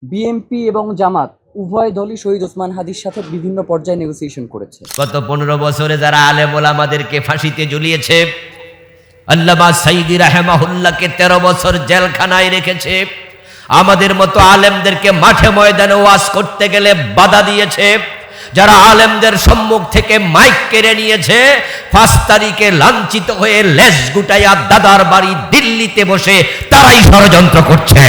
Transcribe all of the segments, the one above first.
BNP এবং জামাত উভয় দলই শহীদ ওসমান হাদির সাথে বিভিন্ন পর্যায়ে নেগোসিয়েশন করেছে। গত 15 বছরে যারা আলেম ওলামাদেরকে ফাঁসিতে ঝুলিয়েছে, আল্লামা সাইদি রাহেমাহুল্লাহকে 13 বছর জেলখানায় রেখেছে, আমাদের মতো আলেমদেরকে মাঠে ময়দানে ওয়াজ করতে গেলে বাধা দিয়েছে, যারা আলেমদের সম্মুখ থেকে মাইক কেড়ে নিয়েছে, 5 তারিখে লাঞ্ছিত হয়ে লেজ গুটাইয়া দাদার বাড়ি দিল্লিতে বসে তারাই ষড়যন্ত্র করছে।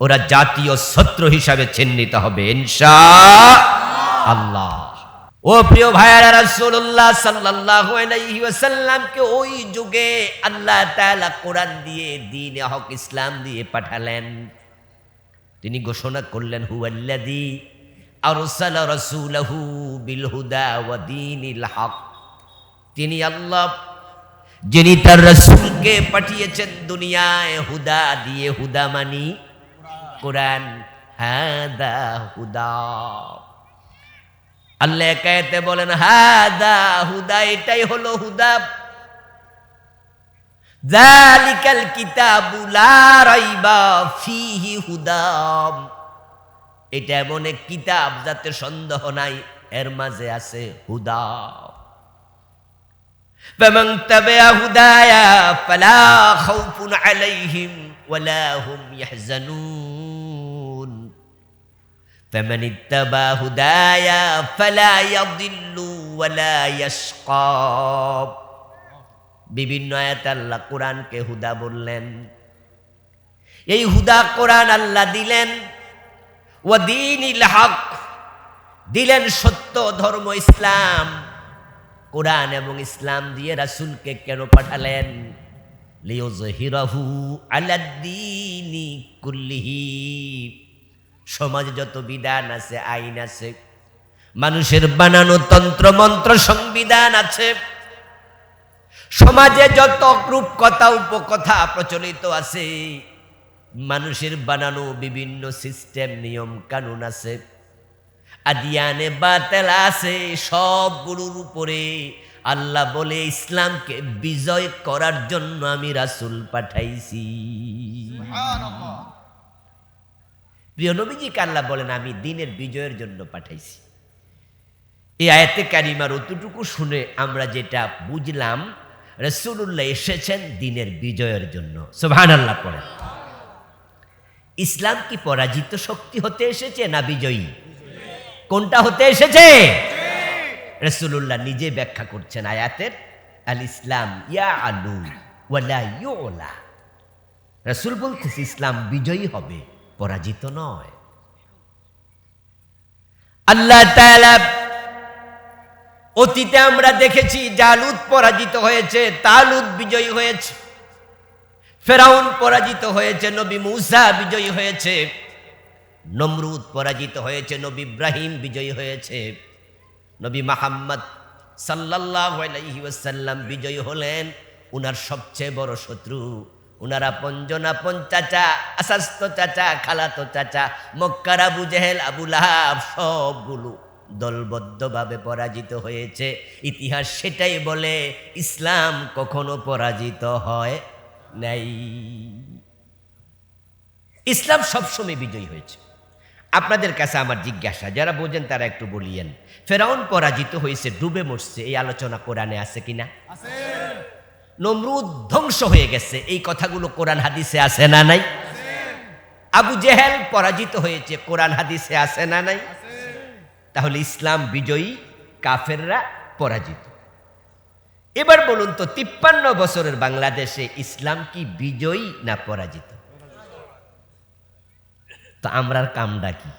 ওরা জাতীয় শত্রু হিসাবে চিহ্নিত হবে ইনশাআল্লাহ। ও প্রিয় ভাইয়েরা, রাসূলুল্লাহ সাল্লাল্লাহু আলাইহি ওয়াসাল্লামকে ওই যুগে আল্লাহ তাআলা কোরআন দিয়ে, দ্বীনে হক ইসলাম দিয়ে পাঠালেন। তিনি ঘোষণা করলেন, হুয়াল্লাযী আরসালা রাসূলাহু বিল হুদা ওয়া দীনিল হক। তিনি আল্লাহ, যিনি তার রাসূলকে পাঠিয়েছেন দুনিয়ায় হুদা দিয়ে, হুদা মানি কোরআন, হাদা হুদা। আল্লাহ একায়েতে বলেন হাদা হুদা, এটাই হলো হুদা। যালিকাল কিতাবু লা রাইবা ফীহি হুদাম, এটা এমন এক কিতাব যাতে সন্দেহ নাই, এর মাঝে আছে হুদা। ফামান তাবিআ হুদায়া ফালা খাউফুন আলাইহিম ওয়ালা হুম ইয়াহজানুন। فمن اتبع هدايا فلا يضل ولا يشقى। বিভিন্ন আয়াতে আল্লাহ কোরআনকে হুদা বললেন। এই হুদা কোরআন আল্লাহ দিলেন, ওয়া দীনিল হক দিলেন, সত্য ধর্ম ইসলাম। কোরআন এবং ইসলাম দিয়ে রাসূলকে কেন পাঠালেন? লিয়ুযহিরাহু আলাদ-দীনি কুল্লিহি। সমাজে যত বিধান আছে, আইন আছে, মানুষের বানানো তন্ত্র মন্ত্র সংবিধান আছে, সমাজে যত রূপকথা উপকথা প্রচলিত আছে, মানুষের বানানো বিভিন্ন সিস্টেম নিয়ম কানুন আছে, আদিয়ানে বাতেল আছে, সবগুলোর উপরে আল্লাহ বলে ইসলামকে বিজয় করার জন্য আমি রাসূল পাঠাইছি। সুবহানাল্লাহ। প্রিয় নবীজিকে আল্লাহ বলেন আমি দ্বীনের বিজয়ের জন্য পাঠাইছি। এই আয়াতে কারিমার অতটুকু শুনে আমরা যেটা বুঝলাম, রাসূলুল্লাহ এসেছেন দ্বীনের বিজয়ের জন্য। সুবহানাল্লাহ পড়েন। ইসলাম কি পরাজিত শক্তি হতে এসেছে না বিজয়ী? কোনটা হতে এসেছে? রাসূলুল্লাহ নিজে ব্যাখ্যা করছেন আয়াতের, আল ইসলাম ইয়া আলু ওয়ালা ইউলা। রাসূল বলতেছে ইসলাম বিজয়ী হবে, পরাজিত নয়। আল্লাহ তাআলা অতীতে আমরা দেখেছি জালুত পরাজিত হয়েছে, তালুত বিজয়ী হয়েছে, ফেরাউন পরাজিত হয়েছে, নবী মূসা বিজয়ী হয়েছে, নমরুদ পরাজিত হয়েছে, নবী ইব্রাহিম বিজয়ী হয়েছে, নবী মুহাম্মদ সাল্লাল্লাহু আলাইহি ওয়াসাল্লাম বিজয়ী হলেন। উনার সবচেয়ে বড় শত্রু, উনার আপনজন, আপন চাচা, আসাস্ত চাচা, খালাতো চাচা, মক্কার আবু জেহেল, আবু লাহাব, সবগুলো দলবদ্ধভাবে পরাজিত হয়েছে। ইতিহাস সেটাই বলে, ইসলাম কখনো পরাজিত হয় নাই। ইসলাম সবসময় বিজয়ী হয়েছে। আপনাদের কাছে আমার জিজ্ঞাসা, যারা বোঝেন তারা একটু বলিয়েন, ফেরাউন পরাজিত হয়েছে, ডুবে মরছে, এই আলোচনা কোরআনে আছে কিনা? আছে। নমরুদ ধ্বংস হয়ে গেছে, এই কথাগুলো কোরআন হাদিসে আছে না নাই? আবু জেহেল পরাজিত হয়েছে, কোরআন হাদিসে আছে না নাই? তাহলে ইসলাম বিজয়ী, কাফেররা পরাজিত। এবার বলুন তো, 53 বছরের বাংলাদেশে ইসলাম কি বিজয়ী না পরাজিত? তো আমরার কামটা কি?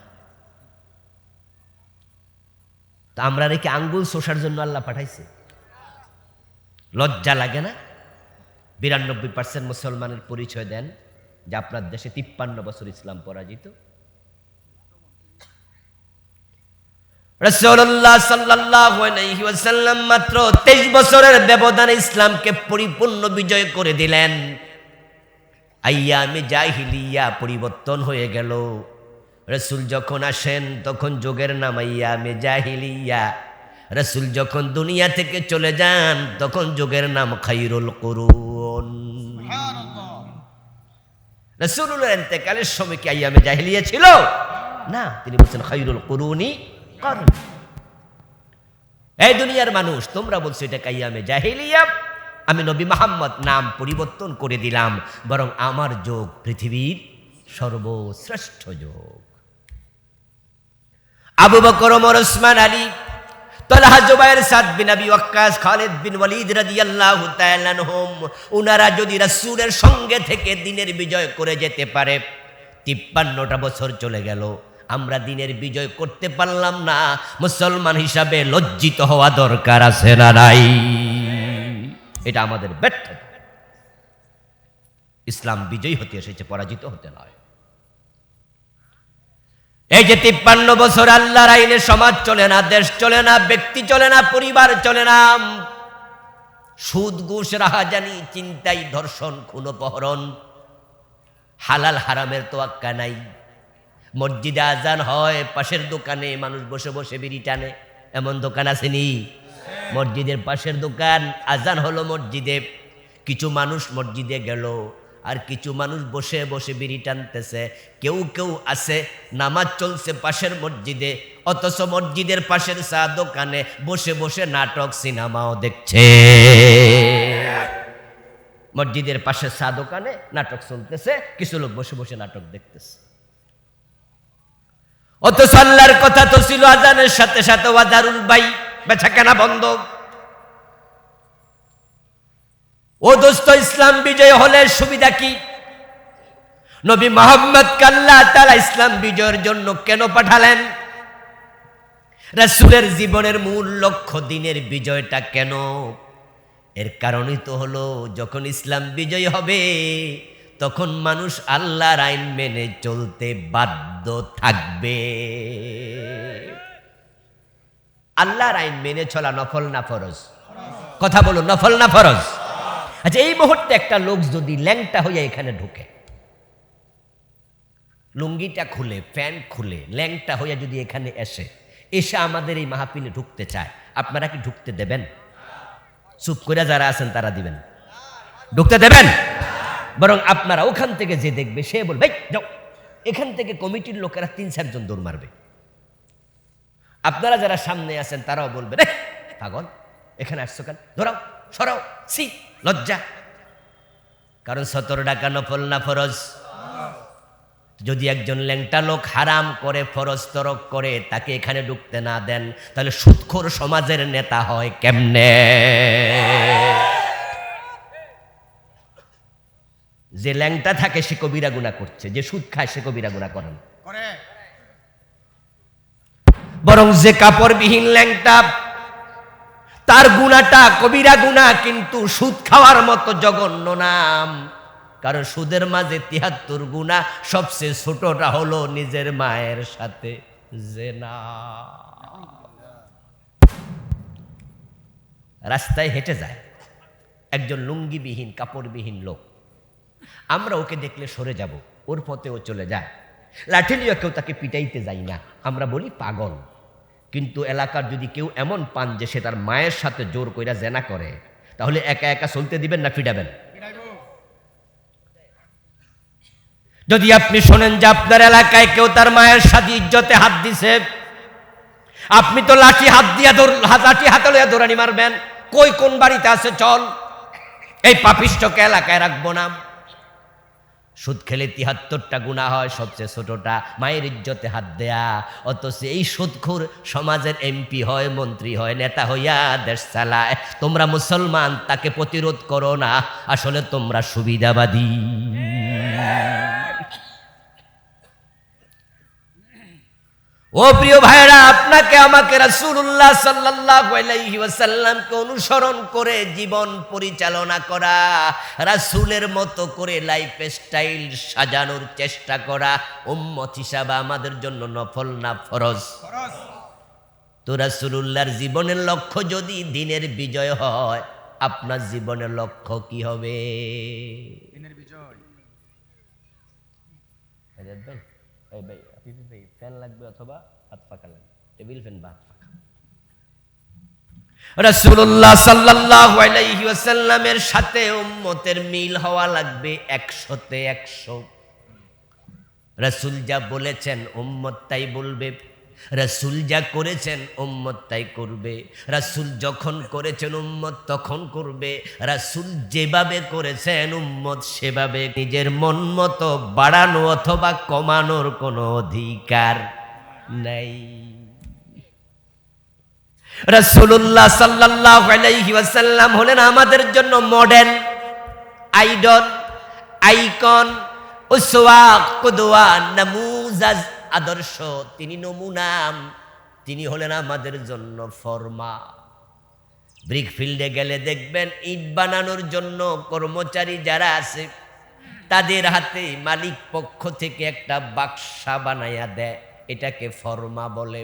তো আমরা রেখে আঙ্গুল শোষার জন্য আল্লাহ পাঠাইছে? লজ্জা লাগে না? 92% মুসলমানের পরিচয় দেন যে আপনার দেশে 53 বছর ইসলাম পরাজিত। রাসূলুল্লাহ সাল্লাল্লাহু আলাইহি ওয়াসাল্লাম মাত্র 23 বছরের ব্যবধানে ইসলামকে পরিপূর্ণ বিজয় করে দিলেন। আইয়ামে জাহিলিয়া পরিবর্তন হয়ে গেল। রাসূল যখন আসেন তখন যুগের নাম আইয়ামে জাহিলিয়া। রাসূল যখন দুনিয়া থেকে চলে যান তখন যুগের নাম খায়রুল কুরুন। সুবহানাল্লাহ। রাসূলুল্লাহর ইন্তেকালের সময় কি আইয়ামে জাহেলিয়া ছিল? না, তিনি বলছেন খায়রুল কুরুনি করনি। এই দুনিয়ার মানুষ, তোমরা বলছো এটা আইয়ামে জাহেলিয়া, আমি নবী মুহাম্মদ নাম পরিবর্তন করে দিলাম, বরং আমার যুগ পৃথিবীর সর্বশ্রেষ্ঠ যুগ। আবু বকর, ওমর, ওসমান, আলী, তালহা, জুবায়ের, সাদ বিন আবি ওয়াক্কাস, খালিদ বিন ওয়ালিদ রাদিয়াল্লাহু তাআলা আনহুম, উনারা যদি রাসূলের সঙ্গে থেকে দিনের বিজয় করে যেতে পারে, 53টা বছর চলে গেল, আমরা দিনের বিজয় করতে পারলাম না, মুসলমান হিসাবে লজ্জিত হওয়া দরকার আছে না নাই? এটা আমাদের ব্যর্থতা। ইসলাম বিজয়ী হতে এসেছে, পরাজিত হতে নয়। এই যে 53 বছর আল্লাহর আইনে সমাজ চলে না, দেশ চলে না, ব্যক্তি চলে না, পরিবার চলে না, সুদ, ঘুষ, রাহাজানি, চিন্তাই, ধর্ষণ, খুন, অপহরণ, হালাল হারামের তোয়াক্কা নাই। মসজিদে আজান হয়, পাশের দোকানে মানুষ বসে বসে বিড়ি টানে, এমন দোকান আসেনি? মসজিদের পাশের দোকান, আজান হলো মসজিদে, কিছু মানুষ মসজিদে গেল, আর কিছু মানুষ বসে বসে বিড়ি টানতেছে। কেউ কেউ আছে নামাজ চলছে পাশের মসজিদে, অথচ মসজিদের পাশের চা দোকানে বসে বসে নাটক, সিনেমাও দেখছে। মসজিদের পাশের চা দোকানে নাটক চলতেছে, কিছু লোক বসে বসে নাটক দেখতেছে। অথচ আল্লাহর কথা তো ছিল আজানের সাথে সাথে ওয়াদারুল বাই, বেচা কেনা বন্ধ। ও দোস্ত, ইসলাম বিজয় হলে সুবিধা কি? নবী মুহাম্মদ আল্লাহ তাআলা ইসলাম বিজয়ের জন্য কেন পাঠালেন? রাসূলের জীবনের মূল লক্ষ্য দিনের বিজয়টা কেন? এর কারণই তো হলো, যখন ইসলাম বিজয় হবে তখন মানুষ আল্লাহর আইন মেনে চলতে বাধ্য থাকবে। আল্লাহর আইন মেনে চলা নফল না ফরজ? কথা বলো, নফল না ফরজ? আচ্ছা, এই মুহূর্তে একটা লোক যদি ল্যাংটা হইয়া এখানে ঢুকে, লুঙ্গিটা খুলে, প্যান্ট খুলে, ল্যাংটা হইয়া যদি এখানে এসে আমাদের এই মাহফিলে ঢুকতে চায়, আপনারা কি ঢুকতে দেবেন? চুপ করে যারা আছেন তারা দিবেন? ঢুকতে দেবেন? বরং আপনারা ওখান থেকে যে দেখবে সে বলবে, যাও, এখান থেকে কমিটির লোকেরা 3-4 জন দৌড় মারবে। আপনারা যারা সামনে আছেন তারাও বলবে, রে পাগল, এখানে আসছো কেন, ধরাও, সরাও, সি লজ্জা। কারণ 17 টাকা নফল না ফরজ? যদি একজন ল্যাংটা লোক হারাম করে, ফরজ তরক করে, তাকে এখানে ঢুকতে না দেন, তাহলে সুদখোর সমাজের নেতা হয় কেমনে? যে ল্যাংটা থাকে সে কবিরা গুনাহ করছে, যে সুদ খায় সে কবিরা গুনাহ করেন। বরং যে কাপড়বিহীন ল্যাংটা, তার গুনাহটা কবিরা গুনাহ, কিন্তু সুদ খাওয়ার মতো জঘন্য নাম। কারণ সুদের মাঝে 73 গুনাহ, সবচেয়ে ছোটটা হলো নিজের মায়ের সাথে জিনা। রাস্তায় হেঁটে যায় একজন লুঙ্গিবিহীন, কাপড়বিহীন লোক, আমরা ওকে দেখলে সরে যাব, ওর পথে ও চলে যায়, লাঠি নিয়ে কেউ তাকে পিটাইতে যাই না, আমরা বলি পাগল। কিন্তু এলাকার যদি কেউ এমন পান যে সে তার মায়ের সাথে জোর কইরা জেনা করে, তাহলে একা একা চলতে দিবেন না পিটাবেন? যদি আপনি শোনেন যে আপনার এলাকায় কেউ তার মায়ের সাথে ইজ্জতে হাত দিছে, আপনি তো লাঠি হাতে লইয়া দৌড়ানি মারবেন, কই কোন বাড়িতে আছে, চল, এই পাপিষ্ঠকে এলাকায় রাখবো না। সুদ খেলে 73টা গুনাহ হয়, সবচেয়ে ছোটটা মায়ের ইজ্জতে হাত দেয়া। অথচ এই সুদখোর সমাজের এমপি হয়, মন্ত্রী হয়, নেতা হইয়া দেশ চালায়। তোমরা মুসলমান, তাকে প্রতিরোধ করো না, আসলে তোমরা সুবিধাবাদী। ও প্রিয় ভাইরা, আপনাকে আমাকে রাসূলুল্লাহ সাল্লাল্লাহু আলাইহি ওয়াসাল্লামকে অনুসরণ করে জীবন পরিচালনা করা, রাসূলের মতো করে লাইফ স্টাইল সাজানোর চেষ্টা করা উম্মত হিসাবে আমাদের জন্য নফল না ফরজ? তো রাসূলুল্লাহর জীবনের লক্ষ্য যদি দিনের বিজয় হয়, আপনার জীবনের লক্ষ্য কি হবে? দিনের বিজয়। ফ্যান লাগবে অথবা হাত পাকা লাগবে, টেবিল ফ্যান বা হাত পাকা। রাসূলুল্লাহ সাল্লাল্লাহু আলাইহি ওয়াসাল্লামের সাথে উম্মতের মিল হওয়া লাগবে 100-তে 100। রাসূল যা বলেছেন উম্মত তাই বলবে, রাসূল যা করেছেন উম্মত তাই করবে, রাসূল যখন করেছেন উম্মত তখন করবে, রাসূল যেভাবে করেছেন উম্মত সেভাবে। নিজের মন মতো বাড়ানো অথবা কমানোর কোনো অধিকার নাই। রাসূলুল্লাহ সাল্লাল্লাহু আলাইহি ওয়াসাল্লাম হলেন আমাদের জন্য মডেল, আইডল, আইকন, উসওয়া, কুদওয়া, নামুজাজ, আদর্শ। তিনি নমুনা, তিনি হলেন আমাদের জন্য ফরমা। ব্রিকফিল্ডে গেলে দেখবেন ইট বানানোর জন্য কর্মচারী যারা আছে তাদের হাতে মালিক পক্ষ থেকে একটা বাক্সা বানাইয়া দেয়, এটাকে ফরমা বলে।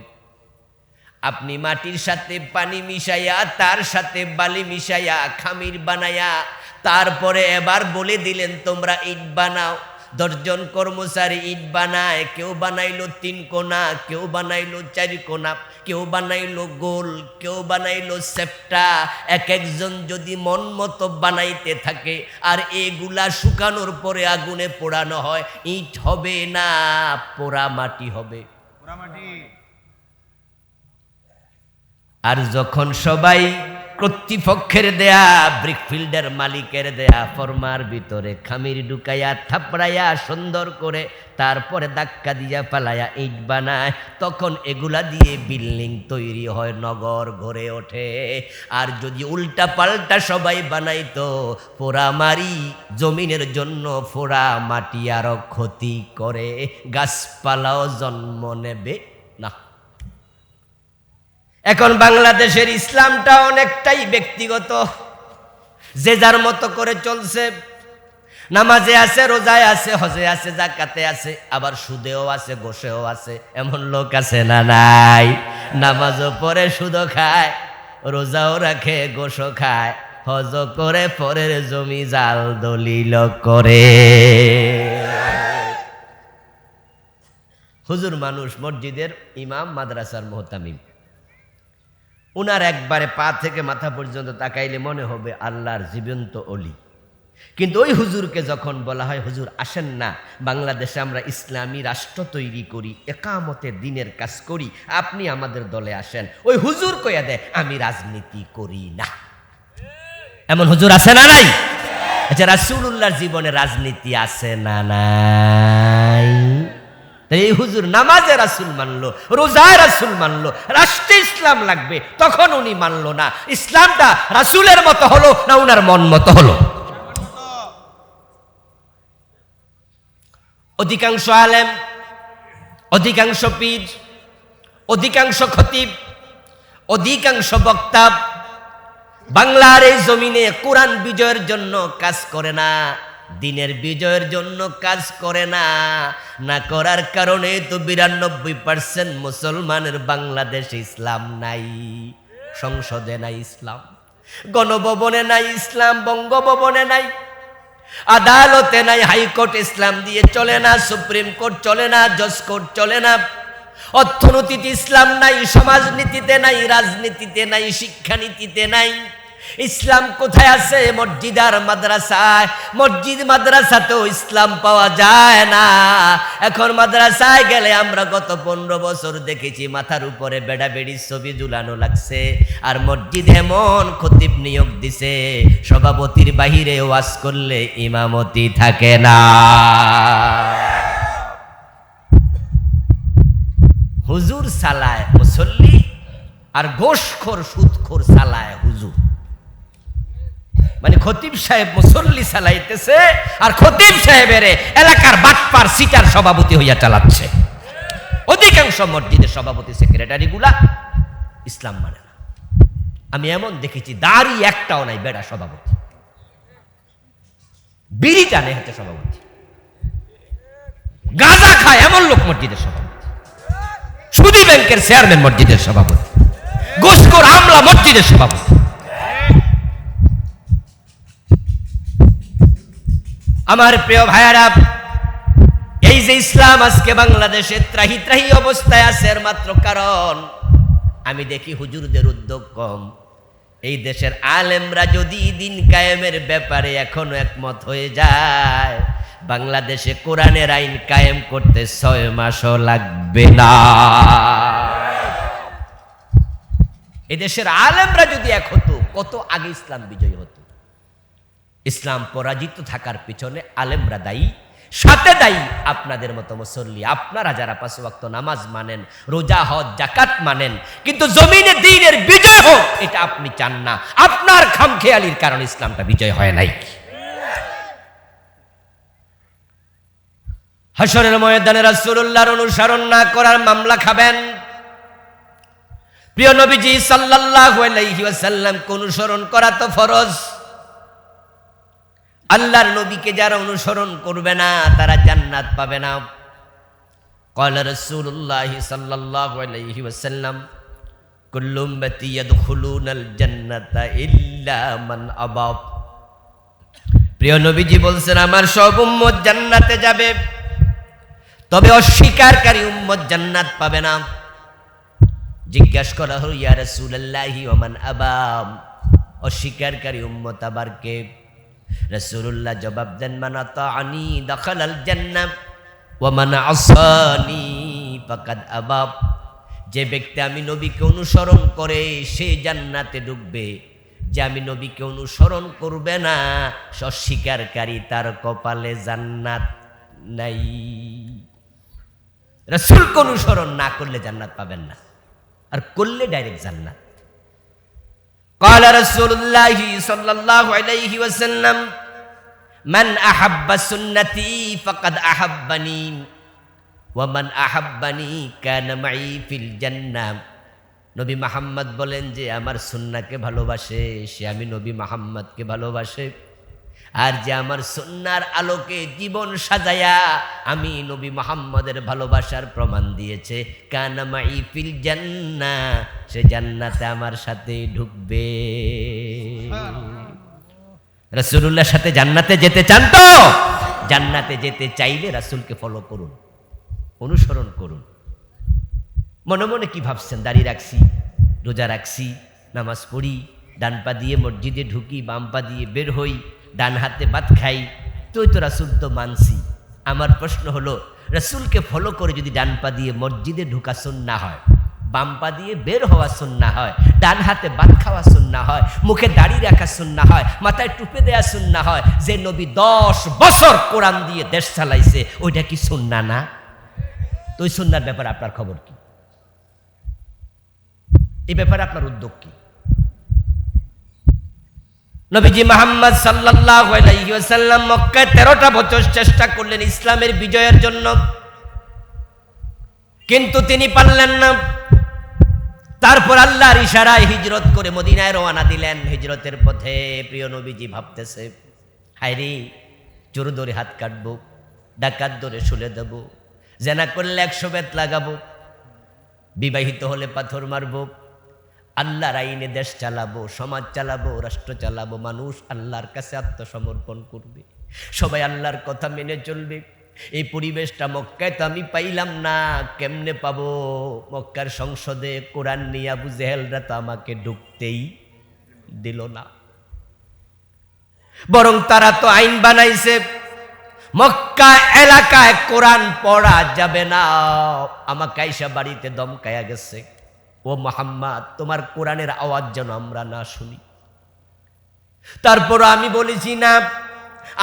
আপনি মাটির সাথে পানি মিশাইয়া, তার সাথে বালি মিশাইয়া, খামির বানাইয়া, তারপরে এবার বলে দিলেন তোমরা ইট বানাও। 10 জন কর্মচারী ইট বানায়, কেউ বানাইলো 3 কোনা, কেউ বানাইলো 4 কোনা, কেউ বানাইলো গোল, কেউ বানাইলো সেপ্টা। এক একজন যদি মন মতো বানাইতে থাকে আর এগুলা শুকানোর পরে আগুনে পোড়ানো হয়, ইট হবে না, পোড়া মাটি হবে। আর যখন সবাই কর্তৃপক্ষের দেয়া, ব্রিকফিল্ডের মালিকের দেয়া ফরমার ভিতরে খামির ঢুকাইয়া থাপড়াইয়া সুন্দর করে তারপরে ধাক্কা দিয়া পালাইয়া ইট বানায়, তখন এগুলা দিয়ে বিল্ডিং তৈরি হয়, নগর গড়ে ওঠে। আর যদি উল্টা পাল্টা সবাই বানাইতো, পোড়ামারি জমিনের জন্য পোড়া মাটি আরো ক্ষতি করে, গাছপালাও জন্ম নেবে না। এখন বাংলাদেশের ইসলামটা অনেকটাই ব্যক্তিগত, যে যার মতো করে চলছে। নামাজে আছে, রোজায় আছে, হজে আছে, যাকাতে আছে, আবার সুদেও আছে, ঘোষেও আছে। এমন লোক আছে না নাই? নামাজও পড়ে, সুদও খায়, রোজাও রাখে, ঘোষও খায়, হজ করে, পরের জমি জাল দলিল করে। হুজুর মানুষ, মসজিদের ইমাম, মাদ্রাসার মুহতামিম, উনার একবারে পা থেকে মাথা পর্যন্ত তাকাইলে মনে হবে আল্লাহর জীবন্ত অলি। কিন্তু ওই হুজুরকে যখন বলা হয়, হুজুর আসেন না, বাংলাদেশে আমরা ইসলামী রাষ্ট্র তৈরি করি, একামতে দিনের কাজ করি, আপনি আমাদের দলে আসেন, ওই হুজুর কইয়া দেয় আমি রাজনীতি করি না। এমন হুজুর আছে না নাই? আচ্ছা, রাসূলুল্লাহর জীবনে রাজনীতি আছে না নাই? এই হুজুর নামাজে রাসূল মানলো, রোজায় রাসূল মানলো, রাষ্ট্রে ইসলাম লাগবে, তখন উনি মানলো না। ইসলামটা রাসূলের মতো হলো না উনার মন মতো হলো? অধিকাংশ আলেম, অধিকাংশ পীর, অধিকাংশ খতিব, অধিকাংশ বক্তা বাংলার এই জমিনে কোরআন বিজয়ের জন্য কাজ করে না, দিনের বিজয়ের জন্য কাজ করে না। না করার কারণে তো 92% মুসলমানের বাংলাদেশে ইসলাম নাই। সংসদে নাই ইসলাম, গণভবনে নাই ইসলাম, বঙ্গভবনে নাই, আদালতে নাই, হাইকোর্ট ইসলাম দিয়ে চলে না, সুপ্রিম কোর্ট চলে না, জজ কোর্ট চলে না, অর্থনীতিতে ইসলাম নাই, সমাজনীতিতে নাই, রাজনীতিতে নাই, শিক্ষানীতিতে নাই। ইসলাম কোথায় আছে? মসজিদ আর মাদ্রাসায়। মসজিদ মাদ্রাসাতেও ইসলাম পাওয়া যায় না। এখন মাদ্রাসায় গেলে আমরা গত 15 বছর দেখেছি মাথার উপরে বেড়া বেড়ির ছবি ঝুলানো লাগছে, আর মসজিদ এমন খতিব নিয়োগ দিছে, সভাপতির বাহিরে ওয়াজ করলে ইমামতি থাকে না। হুজুর সালায় মুসল্লি, আর গোশখোর সুদখোর সালায় হুজুর। মানে খতিব সাহেব মুসল্লি চালাইতেছে, আর খতিব সাহেবের এলাকার বাটপার সিটার সভাপতি হইয়া চালাচ্ছে। অধিকাংশ মসজিদের সভাপতি সেক্রেটারি গুলা ইসলাম মানে না। আমি এমন দেখেছি দাড়ি একটাও নাই, বেড়া সভাপতি, বিড়ি টানে হচ্ছে সভাপতি, গাঁজা খায় এমন লোক মসজিদের সভাপতি, সুদী ব্যাংকের চেয়ারম্যান মসজিদের সভাপতি, ঘুষখোর আমলা মসজিদের সভাপতি। আমার প্রিয় ভাইয়ারা, এই যে ইসলাম আজকে বাংলাদেশে ত্রাহি ত্রাহি অবস্থায় আছে, এর মাত্র কারণ আমি দেখি হুজুরদের উদ্যোগ কম। এই দেশের আলেমরা যদি দিন কায়েমের ব্যাপারে এখনো একমত হয়ে যায়, বাংলাদেশে কোরআনের আইন কায়েম করতে 6 মাসও লাগবে না। এদেশের আলেমরা যদি এক হতো, কত আগে ইসলাম বিজয়ী হতো। ইসলাম পরাজিত থাকার পিছনে আলেমরা দায়ী, সাথে দায়ী আপনাদের মতো মুসল্লি, আপনারা যারা 5 ওয়াক্ত নামাজ মানেন, রোজা হজ যাকাত মানেন, কিন্তু জমিনে দ্বীনের বিজয় হোক এটা আপনি চান না। আপনার খামখেয়ালির কারণে ইসলামটা বিজয় হয় নাই। হাশরের ময়দানে রাসূলুল্লাহর অনুসরণ না করার মামলা খাবেন। প্রিয় নবীজি সাল্লাল্লাহু আলাইহি ওয়াসাল্লামকে অনুসরণ করা তো ফরজ। আল্লাহর নবীকে যারা অনুসরণ করবে না তারা জান্নাত পাবে না। ক্বালা রাসূলুল্লাহ সাল্লাল্লাহু আলাইহি ওয়াসাল্লাম কুল্লু উম্মতি ইয়াদখুলুনাল জান্নাতা ইল্লা মান আবা। প্রিয় নবীজি বলছেন আমার সব উম্মত জান্নাতে যাবে, তবে অস্বীকারী উম্মত জান্নাত পাবে না। জিজ্ঞাসা করা হলো ইয়া রাসূলুল্লাহি ওয়া মান আবা, অস্বীকারী উম্মত আবার কে? রাসূলুল্লাহ জবাব দেন মান আতাআনি দাখালাল জান্নাহ ওয়া মান আসানি ফাকাদ আবা। যে ব্যক্তি আমি নবীকে অনুসরণ করে সে জান্নাতে ঢুকবে, যে আমি নবীকে অনুসরণ করবে না সে অস্বীকারী, তার কপালে জান্নাত নাই। রাসূলকে অনুসরণ না করলে জান্নাত পাবেন না, আর করলে ডাইরেক্ট জান্নাত। قال رسول الله صلى الله عليه وسلم من أحب سنتي فقد أحبني ومن أحبني كان معي في الجنة। নবী মুহাম্মদ বলেন যে আমার সুন্নাহকে ভালোবাসে সে আমি নবী মুহাম্মদকে ভালোবাসে, আর যে আমার সুন্নাহর আলোকে জীবন সাজায়া আমি নবী মুহাম্মদের ভালোবাসার প্রমাণ দিয়েছে, কানা মাই ফিল জান্নাহ, সে জান্নাতে আমার সাথে ঢুকবে। রাসূলুল্লাহর সাথে জান্নাতে যেতে চান তো? জান্নাতে যেতে চাইলে রাসূলকে ফলো করুন, অনুসরণ করুন। মনে মনে কি ভাবছেন? দাড়ি রাখছি, রোজা রাখছি, নামাজ পড়ি, ডান পা দিয়ে মসজিদে ঢুকি, বাম পা দিয়ে বের হই, ডান হাতে ভাত খাই, তো রাসূল তো মানছি। আমার প্রশ্ন হলো রাসূলকে ফলো করে যদি ডান পা দিয়ে মসজিদে ঢুকা সুন্নাহ হয়, বাম পা দিয়ে বের হওয়া সুন্নাহ হয়, ডান হাতে ভাত খাওয়া সুন্নাহ হয়, মুখে দাড়ি রাখা সুন্নাহ হয়, মাথায় টুপে দেয়া সুন্নাহ হয়, যে নবী 10 বছর কোরআন দিয়ে দেশ চালাইছে ওইটা কি সুন্নাহ না? তো ওই সুন্নাহর ব্যাপারে আপনার খবর কি? এই ব্যাপারে আপনার উদ্যোগ কি? নবীজি মুহাম্মদ সাল্লাল্লাহু আলাইহি ওয়াসাল্লাম মক্কায় 13টা বছর চেষ্টা করলেন ইসলামের বিজয়ের জন্য, কিন্তু তিনি পারলেন না। তারপর আল্লাহর ইশারায় হিজরত করে মদিনায় রওনা দিলেন। হিজরতের পথে প্রিয় নবীজি ভাবতেছে, হায়রে চোর ধরে হাত কাটবো, ডাকাত ধরে শুলে দেব, জেনা করলে 100 বেত লাগাবো, বিবাহিত হলে পাথর মারবো, আল্লাহর আইনে দেশ চালাবো, সমাজ চালাবো, রাষ্ট্র চালাবো, মানুষ আল্লাহর কাছে আত্মসমর্পণ করবে, সবাই আল্লাহর কথা মেনে চলবে। এই পরিবেশটা মক্কায় তো আমি পাইলাম না, কেমনে পাবো? মক্কার সংসদে কোরআন নিয়ে আবু জেহেলরা তো আমাকে ঢুকতেই দিল না। বরং তারা তো আইন বানাইছে মক্কা এলাকায় কোরআন পড়া যাবে না। আমাকে আয়েশা বাড়িতে দমকায়া গেছে, ও মুহাম্মদ তোমার কোরআনের আওয়াজ যেন আমরা না শুনি। তারপর আমি বলেছি না,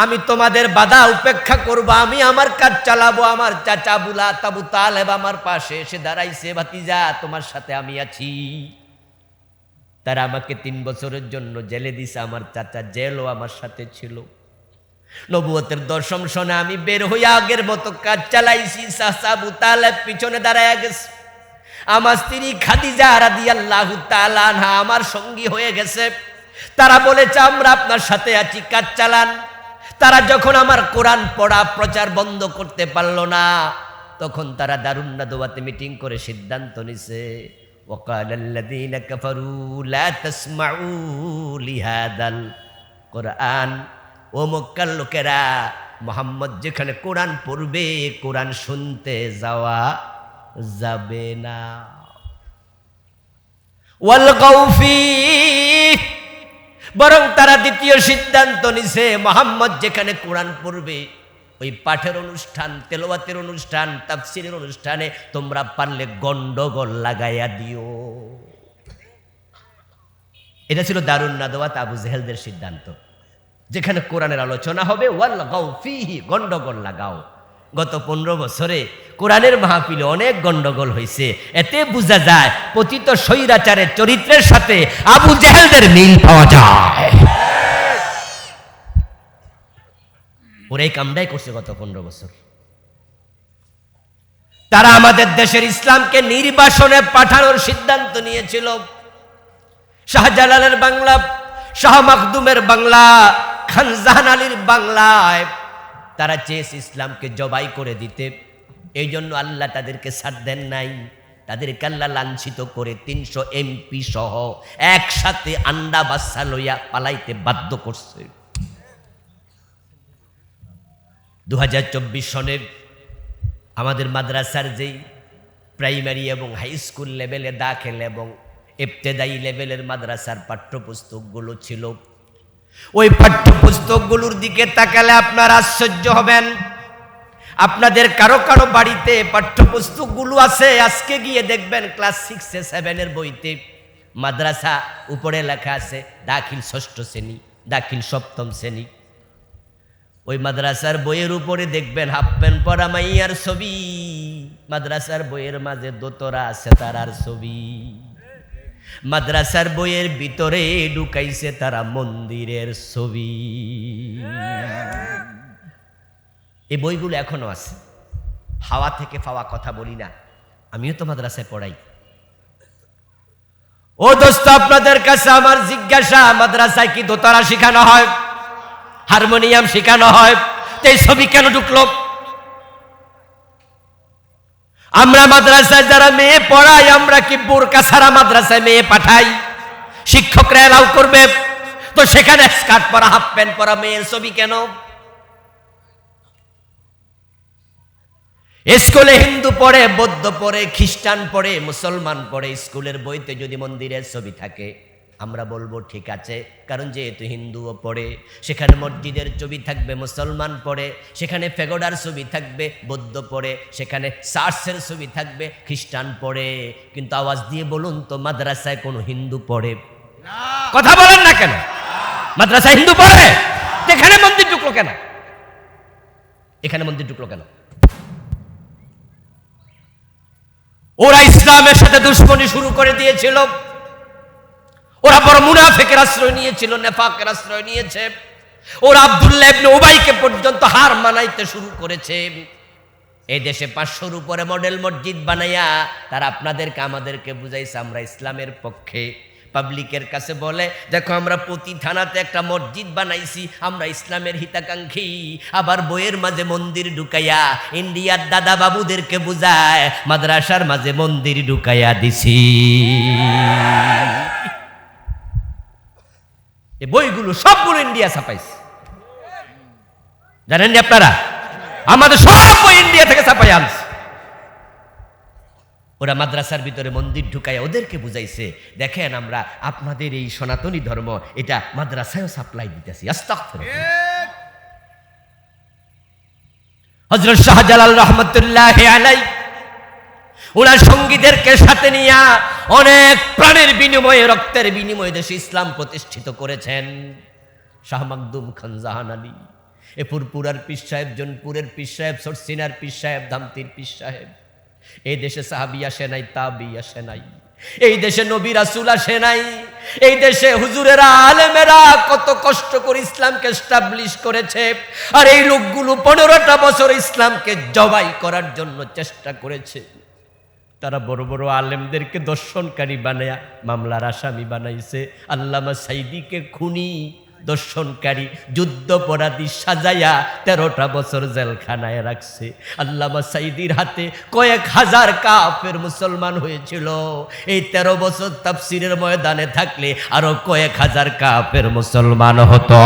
আমি তোমাদের বাধা উপেক্ষা করব, আমি আমার কাজ চালাবো। আমার চাচা আবু তালেব আমার পাশে এসে দাঁড়াইছে, ভাতিজা তোমার সাথে আমি আছি। তারা আমাকে 3 বছরের জন্য জেলে দিছে, আমার চাচা জেলও আমার সাথে ছিল। নবুয়তের 10ম সনে আমি বের হইয়া আগের মতো কাজ চালাইছি। চাচা আবু তালেব পিছনে দাঁড়ায় গেছে, আমার স্ত্রী খাদিজা রাদিয়াল্লাহু তাআলা আনহা আমার সঙ্গী হয়ে গেছে। তারা বলেছে আমরা আপনার সাথে আছি, কাজ চালান। তারা যখন আমার কোরআন পড়া প্রচার বন্ধ করতে পারলো না, তখন তারা দারুন নাদওয়াতে মিটিং করে সিদ্ধান্ত নিছে, ওয়াকালাল্লাযীনা কাফারু লা তাসমাউ লিহাদাল কোরআন। ও মক্কার লোকেরা, মুহাম্মদ যেখানে কোরআন পড়বে কোরআন শুনতে যাওয়া যাবে না। ওয়াল গাউফি, বরং তারা দ্বিতীয় সিদ্ধান্ত নিছে, মুহাম্মদ যেখানে কোরআন পড়বে ওই পাঠের অনুষ্ঠান, তেলাওয়াতের অনুষ্ঠান, তাফসীরের অনুষ্ঠানে তোমরা পারলে গন্ডগোল লাগাইয়া দিও। এটা ছিল দারুন নাদওয়াত আবু জেহেলদের সিদ্ধান্ত। যেখানে কোরআনের আলোচনা হবে ওয়ালগাউ ফিহি, গন্ডগোল লাগাও। গত 15 বছরে কোরআনের মাহফিলে অনেক গন্ডগোল হয়েছে। এতে বোঝা যায় পতিত স্বৈরাচারের চরিত্রের সাথে আবু জেহেলদের মিল পাওয়া যায়। ওরা এই কামটাই করছে গত 15 বছর। তারা আমাদের দেশের ইসলামকে নির্বাসনে পাঠানোর সিদ্ধান্ত নিয়েছিল। শাহজালালের বাংলা, শাহ মাখদুমের বাংলা, খান জাহান আলীর বাংলায় তারা চেয়েছে ইসলামকে জবাই করে দিতে। এই জন্য আল্লাহ তাদেরকে ছাড় দেন নাই। তাদেরকে আল্লাহ লাঞ্ছিত করে 300 এমপি সহ একসাথে আন্ডা বাচ্চা লইয়া পালাইতে বাধ্য করছে। 2024 সনে আমাদের মাদ্রাসার যেই প্রাইমারি এবং হাই স্কুল লেভেলে দাখিল এবং ইবতেদায়ী লেভেলের মাদ্রাসার পাঠ্যপুস্তকগুলো ছিল, ওই পাঠ্যপুস্তকগুলোর দিকে তাকালে আপনারা আশ্চর্য হবেন। আপনাদের কারো কারো বাড়িতে পাঠ্যপুস্তকগুলো আছে, আজকে গিয়ে দেখবেন ক্লাস 6 7 বইতে মাদ্রাসা উপরে লেখা আছে দাখিল 6ষ্ঠ শ্রেণী, দাখিল 7ম শ্রেণী। ওই মাদ্রাসার বইয়ের উপরে দেখবেন হাফ প্যান্ট পরা মাইয়ার ছবি, মাদ্রাসার বইয়ের মাঝে দোতরা আছে তারার ছবি। মাদ্রাসার বইয়ের ভিতরে ঢুকাইছে তারা মন্দিরের ছবি। এই বইগুলো এখনো আছে। হাওয়া থেকে পাওয়া কথা বলি না, আমিও তো মাদ্রাসায় পড়াই। ও দোস্ত, আপনাদের কাছে আমার জিজ্ঞাসা, মাদ্রাসায় কি দোতারা শেখানো হয়, হারমোনিয়াম শেখানো হয়? এই ছবি কেন ঢুকলো? আমরা মাদ্রাসায় যারা মেয়ে পড়াই, আমরা কি বোরকা ছাড়া মাদ্রাসায় মেয়ে পাঠাই? শিক্ষকরা এলাও করবে তো সেখানে স্কার্ট পরা, হাফ প্যান্ট পরা মেয়ের ছবি কেন? স্কুলে হিন্দু পড়ে, বৌদ্ধ পড়ে, খ্রিস্টান পড়ে, মুসলমান পড়ে, স্কুলের বইতে যদি মন্দিরের ছবি থাকে আমরা বলবো ঠিক আছে, কারণ যেহেতু হিন্দুও পড়ে সেখানে মসজিদের ছবি থাকবে, মুসলমান পড়ে সেখানে পেগোডার ছবি থাকবে, বৌদ্ধ পড়ে সেখানে চার্চের ছবি থাকবে, খ্রিস্টান পড়ে। কিন্তু আওয়াজ দিয়ে বলুন তো, মাদ্রাসায় কোনো হিন্দু পড়ে? কথা বলেন না কেন? মাদ্রাসায় হিন্দু পড়ে? এখানে মন্দির ঢুকলো কেন? এখানে মন্দির ঢুকলো কেন? ওরা ইসলামের সাথে দুশ্মনী শুরু করে দিয়েছিল। ওরা বড় মুনাফিকের আশ্রয় নিয়েছিল, নেফাকের আশ্রয় নিয়েছে। ওরা আব্দুল্লাহ ইবনে উবাইকে পর্যন্ত হার মানাইতে শুরু করেছে। এই দেশে 500-র উপরে মডেল মসজিদ বানাইয়া তারা আপনাদেরকে আমাদেরকে বুঝাইছে আমরা ইসলামের পক্ষে। পাবলিকের কাছে বলে, দেখো আমরা প্রতি থানাতে একটা মসজিদ বানাইছি, আমরা ইসলামের হিতাকাঙ্ক্ষী। আবার বইয়ের মাঝে মন্দির ঢুকাইয়া ইন্ডিয়ার দাদা বাবুদেরকে বুঝায় মাদ্রাসার মাঝে মন্দির ঢুকাইয়া দিছি। এই বইগুলো সবগুলো ইন্ডিয়া ছাপাইছে, জানেন আপনারা? আমাদের সব বই ইন্ডিয়া থেকে ছাপাই আনছে। ওরা মাদ্রাসার ভিতরে মন্দির ঢুকাইয়া ওদেরকে বুঝাইছে, দেখেন আমরা আপনাদের এই সনাতনী ধর্ম এটা মাদ্রাসায়ও সাপ্লাই দিতেছি। আস্তাগফিরুল্লাহ। হযরত শাহজালাল রাহমাতুল্লাহি আলাইহি ওনার সঙ্গীদেরকে সাথে নিয়ে অনেক প্রাণের বিনিময়ে, রক্তের বিনিময়ে দেশে ইসলাম প্রতিষ্ঠিত করেছেন। শাহ মাখদুম খান জাহান আলী, এ পুরপুরার পীর সাহেব, জনপুরের পীর সাহেব, সরসিনার পীর সাহেব, ধামতির পীর সাহেব। এই দেশে সাহাবী আসে নাই, তাবী আসে নাই। এই দেশে নবী রাসূল আসে নাই। এই দেশে হুজুরেরা, আলেমেরা কত কষ্ট করে ইসলামকে এস্টাবলিশ করেছে। আর এই লোকগুলো 15টা বছর ইসলামকে জবাই করার জন্য চেষ্টা করেছে। তারা বড় বড় আলেমদেরকে দর্শনকারী বানায়া মামলার আসামি বানাইছে। আল্লামা সাইদিকে খুনি, দর্শনকারী, যুদ্ধপরাধী সাজাইয়া 13টা বছর জেলখানায় রাখছে। আল্লামা সাইদির হাতে কয়েক হাজার কাফের মুসলমান হয়েছিল। এই 13 বছর তাফসীরের ময়দানে থাকলে আরো কয়েক হাজার কাফের মুসলমান হতো।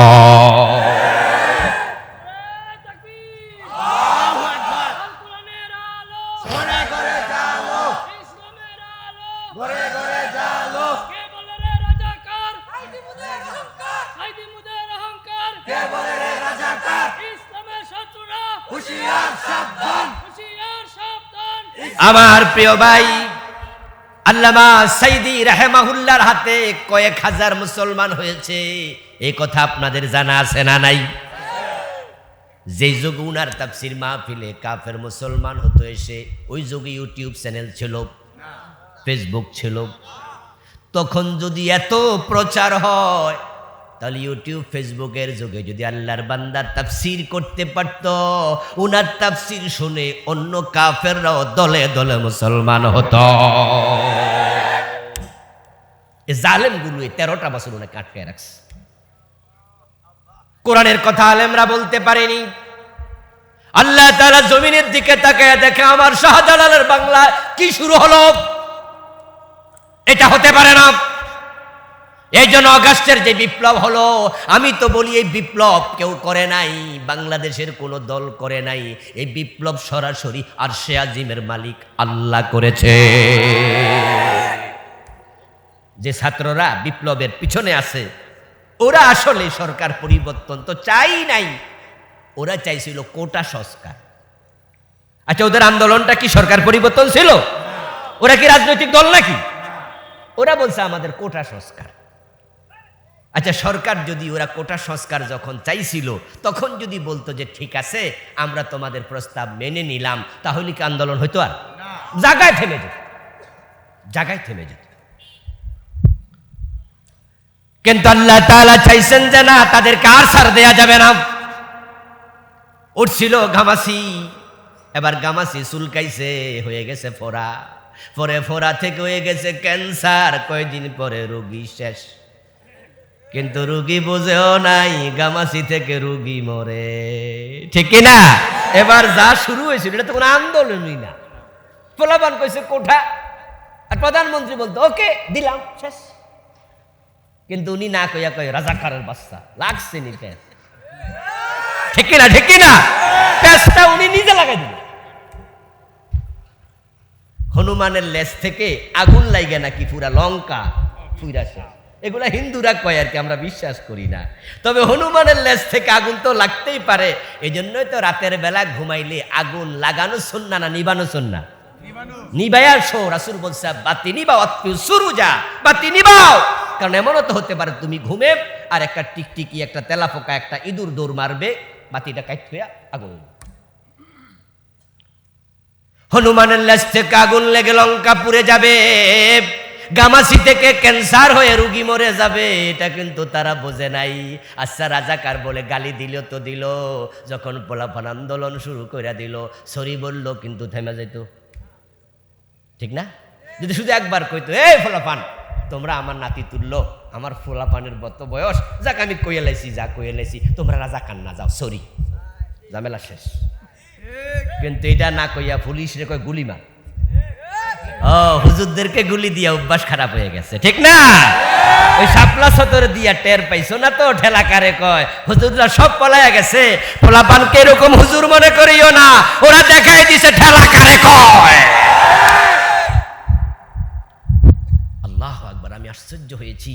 আমার প্রিয় ভাই আল্লামা সাইদি রাহিমাহুল্লাহর হাতে কয়েক হাজার মুসলমান হয়েছে, এই কথা আপনাদের জানা আছে না নাই? যেই যুগে উনার তাফসির মাহফিলে কাফের মুসলমান হতো এসে, ওই যুগে ইউটিউব চ্যানেল ছিল, ফেসবুক ছিল। তখন যদি এত প্রচার হয়, তাহলে ইউটিউব ফেসবুকের যুগে যদি আল্লাহর বান্দা তাফসির করতে পারত, উনার তাফসির শুনে অন্য কাফেররাও দলে দলে মুসলমান হতো। এই জালেমগুলো 13টা বছর উনাকে আটকায় রাখছে। কোরআনের কথা আলেমরা বলতে পারেনি। আল্লাহ তাআলা জমিনের দিকে তাকায় দেখে আমার শাহজালালের বাংলা কি শুরু হলো, এটা হতে পারে না। এই জন্য অগাস্টের যে বিপ্লব হলো, আমি তো বলি এই বিপ্লব কেউ করে নাই, বাংলাদেশের কোনো দল করে নাই। এই বিপ্লব সরাসরি আরশে আজিমের মালিক আল্লাহ করেছে। যে ছাত্ররা বিপ্লবের পিছনে আছে, ওরা আসলে সরকার পরিবর্তন তো চাই নাই, ওরা চাইছিল কোটা সংস্কার। আচ্ছা, ওদের আন্দোলনটা কি সরকার পরিবর্তন ছিল? ওরা কি রাজনৈতিক দল নাকি? ওরা বলছে আমাদের কোটা সংস্কার। আচ্ছা, সরকার যদি ওরা কোটা সংস্কার যখন চাইছিল, তখন যদি বলতো যে ঠিক আছে আমরা তোমাদের প্রস্তাব মেনে নিলাম, তাহলে কি আন্দোলন হইতো? আর জায়গায় থেমে যেত, জায়গায় থেমে যেত। কিন্তু আল্লাহ তাআলা চাইছেন যে না, তাদেরকে আর ছাড় দেয়া যাবে না। উঠছিল ঘামাসি, এবার ঘামাসি চুলকাইছে, হয়ে গেছে ফোড়া, পরে ফোড়া থেকে হয়ে গেছে ক্যান্সার, কয়দিন পরে রোগী শেষ। কিন্তু রুগী বোঝেও নাই গামাসি থেকে রুগী মরে, ঠিক না? এবার যা শুরু হয়েছিল এটা তো কোনো আন্দোলনই না। পোলাপান কইছে কোঠা, আর প্রধানমন্ত্রী বলতো ওকে দিলাম, শেষ। কিন্তু উনি না কইয়া কয় রাজাকারের বাচ্চা লাগছে নি প্যাস, ঠিক না? ঠিক না? প্যাসটা উনি নিজে লাগাই দিল। হনুমানের লেজ থেকে আগুন লাগে নাকি পুরা লঙ্কা পুরা শেষ। এগুলা হিন্দুরা কয় আর কি, আমরা বিশ্বাস করি না। তবে হনুমানের লেজ থেকে আগুন তো লাগতেই পারে। এই জন্যই তো রাতের বেলা ঘুমাইলে আগুন লাগানো সুন্নাহ না নিবানো সুন্নাহ? নিবাইয়া শো। রাসূল বলছে বাতি নিবাও, সুরুজা, বাতি নিবাও। কারণ এমনও তো হতে পারে তুমি ঘুমে আর একটা টিকটিকি, একটা তেলাপোকা, একটা ইঁদুর দৌড় মারবে, বাতিটা কাইট হইয়া আগুন। হনুমানের লেজ থেকে আগুন লেগে লঙ্কা পুড়ে যাবে, গামাসি থেকে ক্যান্সার হয়ে রুগী মরে যাবে, এটা কিন্তু তারা বোঝে নাই। আচ্ছা, রাজাকার বলে গালি দিল তো দিল, যখন পোলাপান আন্দোলন শুরু করে দিল, সরি বলল কিন্তু থেমে যেত, ঠিক না? যদি শুধু একবার কইতো এই পোলাপান তোমরা আমার নাতি তুললো, আমার পোলাপানের বত বয়স, যাক আমি কইয়ে লাইছি, যা কইয়ে লাইছি, তোমরা রাজাকার না, যাও সরি, ঝামেলা শেষ। কিন্তু এটা না কইয়া পুলিশ রে কয় গুলি মার। ও, হুজুরদেরকে গুলি দিয়া অভ্যাস খারাপ হয়ে গেছে, ঠিক না? ওই শাপলা সতর দিয়া টের পাইছো না তো, ঠেলা কারে কয়, হুজুররা সব পলায়া গেছে। পোলাপানকে এরকম হুজুর মনে করিও না, ওরা দেখাই দিছে ঠেলা কারে কয়। আল্লাহু আকবার। আমি আশ্চর্য হয়েছি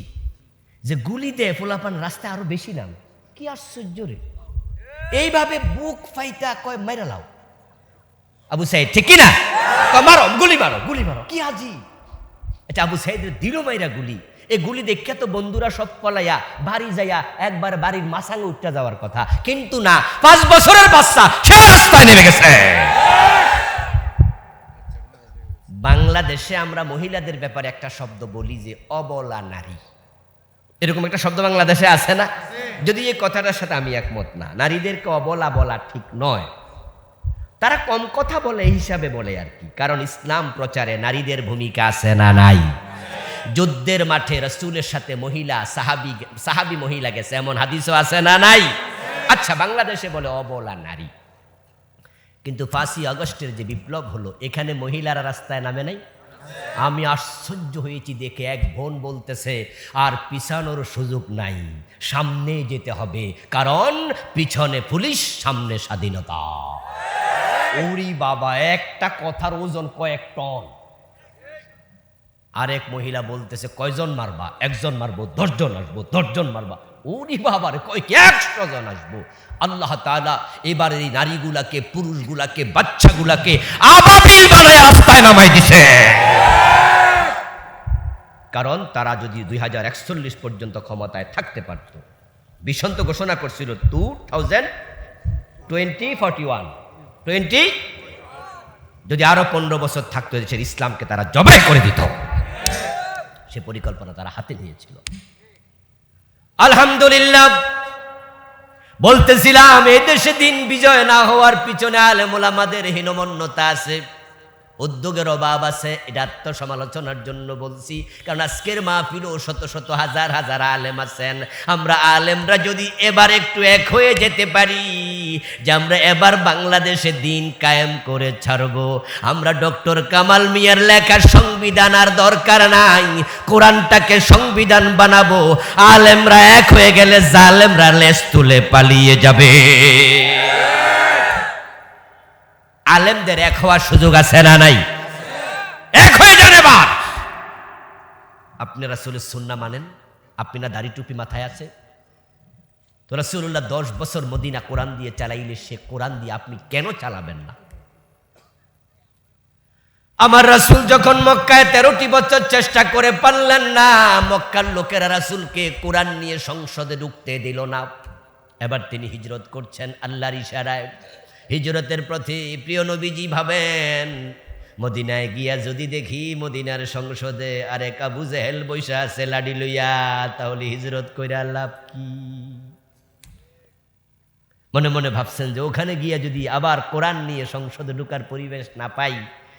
যে গুলি দেয় পোলাপান রাস্তায় আরো বেশি নাম, কি আশ্চর্য রে। এইভাবে বুক ফাইটা কয় মাইরা লাও আবু সাইদ, ঠিক না? মারো, গুলি মারো, গুলি মারো, কি হাজি। আচ্ছা, আবু সাইদের দিল মাইরা গুলি। এই গুলি দেখে তো বন্ধুরা সব পলাইয়া বাড়ি যাইয়া একবার বাড়ির মাসাঙ্গে উঠতে যাওয়ার কথা, কিন্তু না, 5 বছরের বাচ্চা সে রাস্তায় নেমে গেছে। বাংলাদেশে আমরা মহিলাদের ব্যাপারে একটা শব্দ বলি যে অবলা নারী, এরকম একটা শব্দ বাংলাদেশে আছে না? যদি এই কথাটার সাথে আমি একমত না, নারীদেরকে অবলা বলা ঠিক নয়। তারা কম কথা বলে এই হিসাবে বলে আর কি, কারণ ইসলাম প্রচারে নারীদের ভূমিকা আছে না নাই? যুদ্ধের মাঠে রাসূলের সাথে মহিলা সাহাবী মহিলা গেছে, এমন হাদিসও আছে না নাই? আচ্ছা, বাংলাদেশে বলে অবলা নারী, কিন্তু 5ই আগস্টের যে বিপ্লব হলো, এখানে মহিলারা রাস্তায় নামে নাই? আমি আশ্চর্য হয়েছি দেখে। এক বোন বলতেছে আর পিছানোর সুযোগ নাই, সামনে যেতে হবে, কারণ পিছনে পুলিশ, সামনে স্বাধীনতা। ওরে বাবা, একটা কথার ওজন কয়েক টন। আরেক মহিলা বলতেছে কয়জন মারবা? একজন মারবো, 10 জন আসবো, 10 জন মারবা। ওরে বাবারে, কয় কি 100 জন আসবো। আল্লাহ তাআলা এবারে এই নারীগুলাকে, পুরুষগুলাকে, বাচ্চাগুলাকে আবাবিল বানায় রাস্তায় নামাই দিছে। কারণ তারা যদি 2041 পর্যন্ত ক্ষমতায় থাকতে পারত, বিশ্বন্ত ঘোষণা করছিল 2020 যদি আরো 15 বছর থাকতো দেশের ইসলামকে তারা জবাই করে দিত। সে পরিকল্পনা তারা হাতে নিয়েছিল। আলহামদুলিল্লাহ, বলতেছিলাম এই দেশে দিন বিজয় না হওয়ার পিছনে আলেম ওলামাদের হীনমন্যতা আছে, উদ্যোগের অভাব আছে। এটা আত্মসমালোচনার জন্য বলছি, কারণ আজকের মাহফিলও শত শত হাজার হাজার আলেম আছেন। আমরা আলেমরা যদি এবার একটু এক হয়ে যেতে পারি যে আমরা এবার বাংলাদেশে দিন কায়েম করে ছাড়বো, আমরা ডক্টর কামাল মিয়ার লেখা সংবিধান আর দরকার নাই, কোরআনটাকে সংবিধান বানাবো। আলেমরা এক হয়ে গেলে জালেমরা লেজ তুলে পালিয়ে যাবে। আলেমদের এক হওয়ার সুযোগ আছে না নাই? এক হয়ে যান এবার। আপনি রাসূলের সুন্নাহ মানেন, আপনি না দাড়ি টুপি মাথায় আছে, তো রাসূলুল্লাহ 10 বছর মদিনা কোরআন দিয়ে চালাইলে সে কোরআন দিয়ে আপনি কেন চালাবেন না? আমার রাসূল যখন মক্কায় 13টি বছর চেষ্টা করে পারলেন না, মক্কার লোকেরা রাসূলকে কোরআন নিয়ে সংসদে ঢুকতে দিল না। এবার তিনি হিজরত করছেন আল্লাহর ইশারায়। হিজরতের প্রতি প্রিয় নবীজি ভাবেন, মদিনায় গিয়া যদি দেখি মদিনার সংসদে আরেক আবু জেহেল বৈশা আছে লাডি লইয়া, তাহলে হিজরত কইরা লাভ কি? মনে মনে ভাবছেন যে ওখানে গিয়া যদি আবার কোরআন নিয়ে সংসদে ঢুকার পরিবেশ না পাই,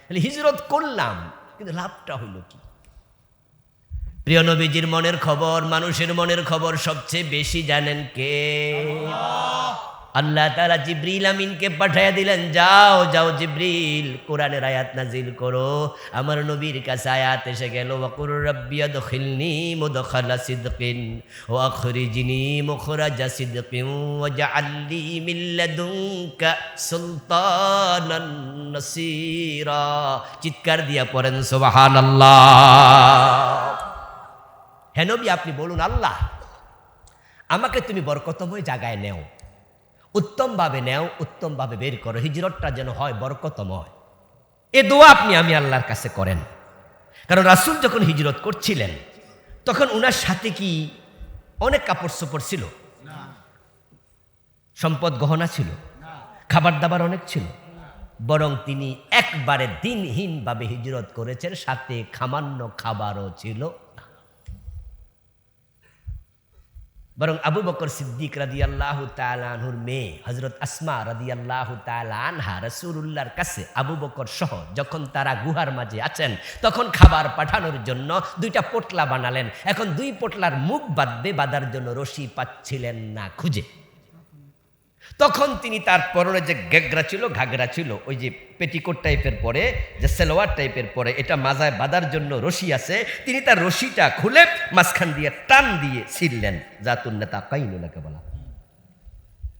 তাহলে হিজরত করলাম, কিন্তু লাভটা হইল কি? প্রিয় নবীজির মনের খবর, মানুষের মনের খবর সবচেয়ে বেশি জানেন কে? আল্লাহ তাআলা জিবরিল আমিনকে পাঠিয়ে দিলেন, যাও যাও জিবরিল, কোরআনের আয়াত নাজিল করো। আমার নবীর কাছে আয়াত এসে গেল, ওয়াকুর রাব্বি আদখিলনি মুদখালা সিদকিন ওয়া আখরিজনি মুখরাজা সিদকিন ওয়াজআলনি মিন লাদুনকা সুলতানান নাসীরা। চিৎকার দিয়া পড়েন সুবহানাল্লাহ। হে নবী, আপনি বলুন, আল্লাহ আমাকে তুমি বরকতময় জায়গায় নেও, উত্তমভাবে নেও, উত্তমভাবে বের করো, হিজরতটা যেন হয় বরকতময়। এ দোয়া আপনি আমি আল্লাহর কাছে করেন। কারণ রাসূল যখন হিজরত করছিলেন তখন উনার সাথে কি অনেক কাপড় চোপড় ছিল? সম্পদ গহনা ছিল? খাবার দাবার অনেক ছিল? বরং তিনি একবারে দিনহীনভাবে হিজরত করেছেন, সাথে সামান্য খাবারও ছিল। বরং আবু বকর সিদ্দিক রাদিয়াল্লাহু তাআলা আনহুর মেয়ে হযরত আসমা রাদিয়াল্লাহু তাআলা আনহা রাসূলুল্লাহর কাছে আবু বকর সহ যখন তারা গুহার মাঝে আছেন, তখন খাবার পাঠানোর জন্য 2টা পোটলা বানালেন। এখন 2 পোটলার মুখ বাঁধার জন্য রশি পাচ্ছিলেন না খুঁজে। তখন তিনি তার পরনে যে ঘাগরা ছিল, ওই যে পেটিকোট টাইপের পরে, যে সালোয়ার টাইপের পরে, এটা মাজায় বাঁধার জন্য রশি আছে, তিনি তার রশিটা খুলে মাঝখান দিয়ে টান দিয়ে ছিঁড়লেন। জাতুন নেতা কাইনুনাকে বলা,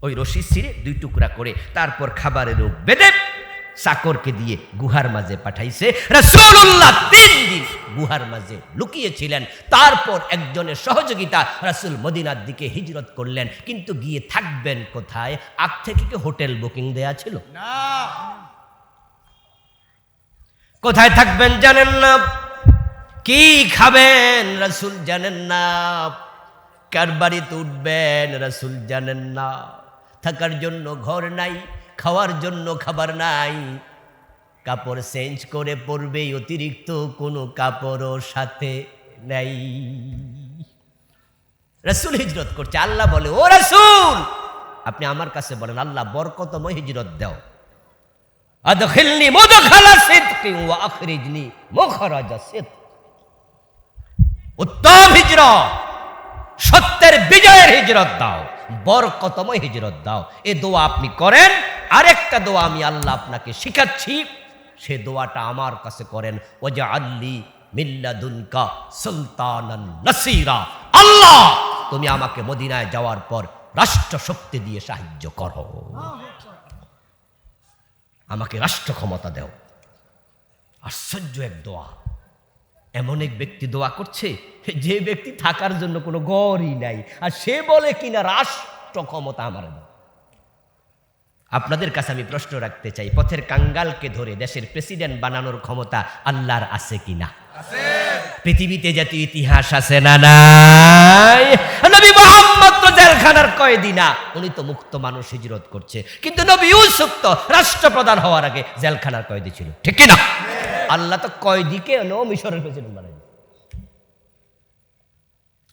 ওই রশি ছিঁড়ে 2 টুকরা করে তারপর খাবারের রূপ বেঁধে চাকরকে দিয়ে গুহার মাঝে পাঠাইছে। রাসূলুল্লাহ 3 দিন গুহার মাঝে লুকিয়েছিলেন। তারপর একজনের সহযোগিতা রাসূল মদিনার দিকে হিজরত করলেন। কিন্তু গিয়ে থাকবেন কোথায়? আগ থেকে কি হোটেল বুকিং দেয়া ছিল? না। কোথায় থাকবেন জানেন না, কি খাবেন রাসূল জানেন না, কার বাড়িতে উঠবেন রাসূল জানেন না, থাকার জন্য ঘর নাই, খাওয়ার জন্য খাবার নাই, কাপড় চেঞ্জ করে পরবে, অতিরিক্ত কোনো কাপড়ও সাথে নাই। রাসূল হিজরত করছে। আল্লাহ বলে, ও রাসূল, আপনি আমার কাছে বলেন, আল্লাহ বরকতময় হিজরত দাও, আদখিলনি মুদখালা সিদকিন ওয়া আখরিজনি মুখরাজা সিদক। উত্তম হিজরত, সত্যের বিজয়ের হিজরত দাও, বরকতময় হিজরত দাও। এ দোয়া আপনি করেন। আরেকটা দোয়া আমি আল্লাহ আপনাকে শিখাচ্ছি, সে দোয়াটা আমার কাছে করেন, ওয়াজআলনি মিন লাদুনকা সুলতানান নাসীরা। আল্লাহ, তুমি আমাকে মদিনায় যাওয়ার পর রাষ্ট্র শক্তি দিয়ে সাহায্য করো, আমাকে রাষ্ট্র ক্ষমতা দাও। আশ্চর্য এক দোয়া, এমন এক ব্যক্তি দোয়া করছে যে ব্যক্তি থাকার জন্য কোনো ঘরই নাই, আর সে বলে কিনা রাষ্ট্র ক্ষমতা আমার। আপনাদের কাছে আমি প্রশ্ন রাখতে চাই, পথের কাঙ্গালকে ধরে দেশের প্রেসিডেন্ট বানানোর ক্ষমতা আল্লাহর আছে কিনা? পৃথিবীতে জাতীয় ইতিহাস আছে না নাই? নবী মুহাম্মদ তো জেলখানার কয়েদি না, উনি তো মুক্ত মানুষ, হিজরত করছে। কিন্তু নবী ইউসুফ তো রাষ্ট্রপ্রধান হওয়ার আগে জেলখানার কয়েদি ছিল, ঠিক কি না? আল্লাহ তো কয়েদিকে মিশরের প্রেসিডেন্ট বানাই।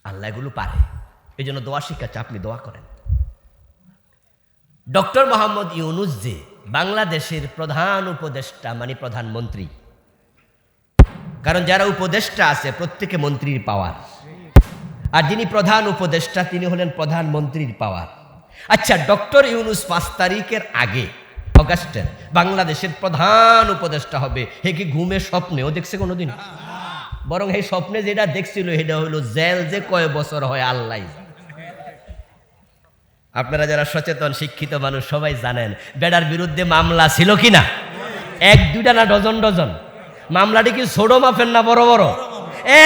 আল্লাহ এগুলো পারে, এই জন্য দোয়া শিখাচ্ছে, আপনি দোয়া করেন। ডক্টর মোহাম্মদ ইউনুস যে বাংলাদেশের প্রধান উপদেষ্টা, মানে প্রধানমন্ত্রী, কারণ যারা উপদেষ্টা আছে প্রত্যেকে মন্ত্রীর পাওয়ার, আর যিনি প্রধান উপদেষ্টা তিনি হলেন প্রধানমন্ত্রীর পাওয়ার। আচ্ছা, ডক্টর ইউনুস 5 তারিখের আগে অগাস্টের বাংলাদেশের প্রধান উপদেষ্টা হবে, হে কি ঘুমে স্বপ্নেও দেখছে কোনোদিন? বরং এই স্বপ্নে যেটা দেখছিল সেটা হলো জেল যে কয় বছর হয় আল্লাহ। আপনারা যারা সচেতন শিক্ষিত মানুষ সবাই জানেন বেডার বিরুদ্ধে মামলা ছিল কিনা? 1-2টা না ডজন ডজন। মামলাটি কি ছোট মাপেন না বড় বড়?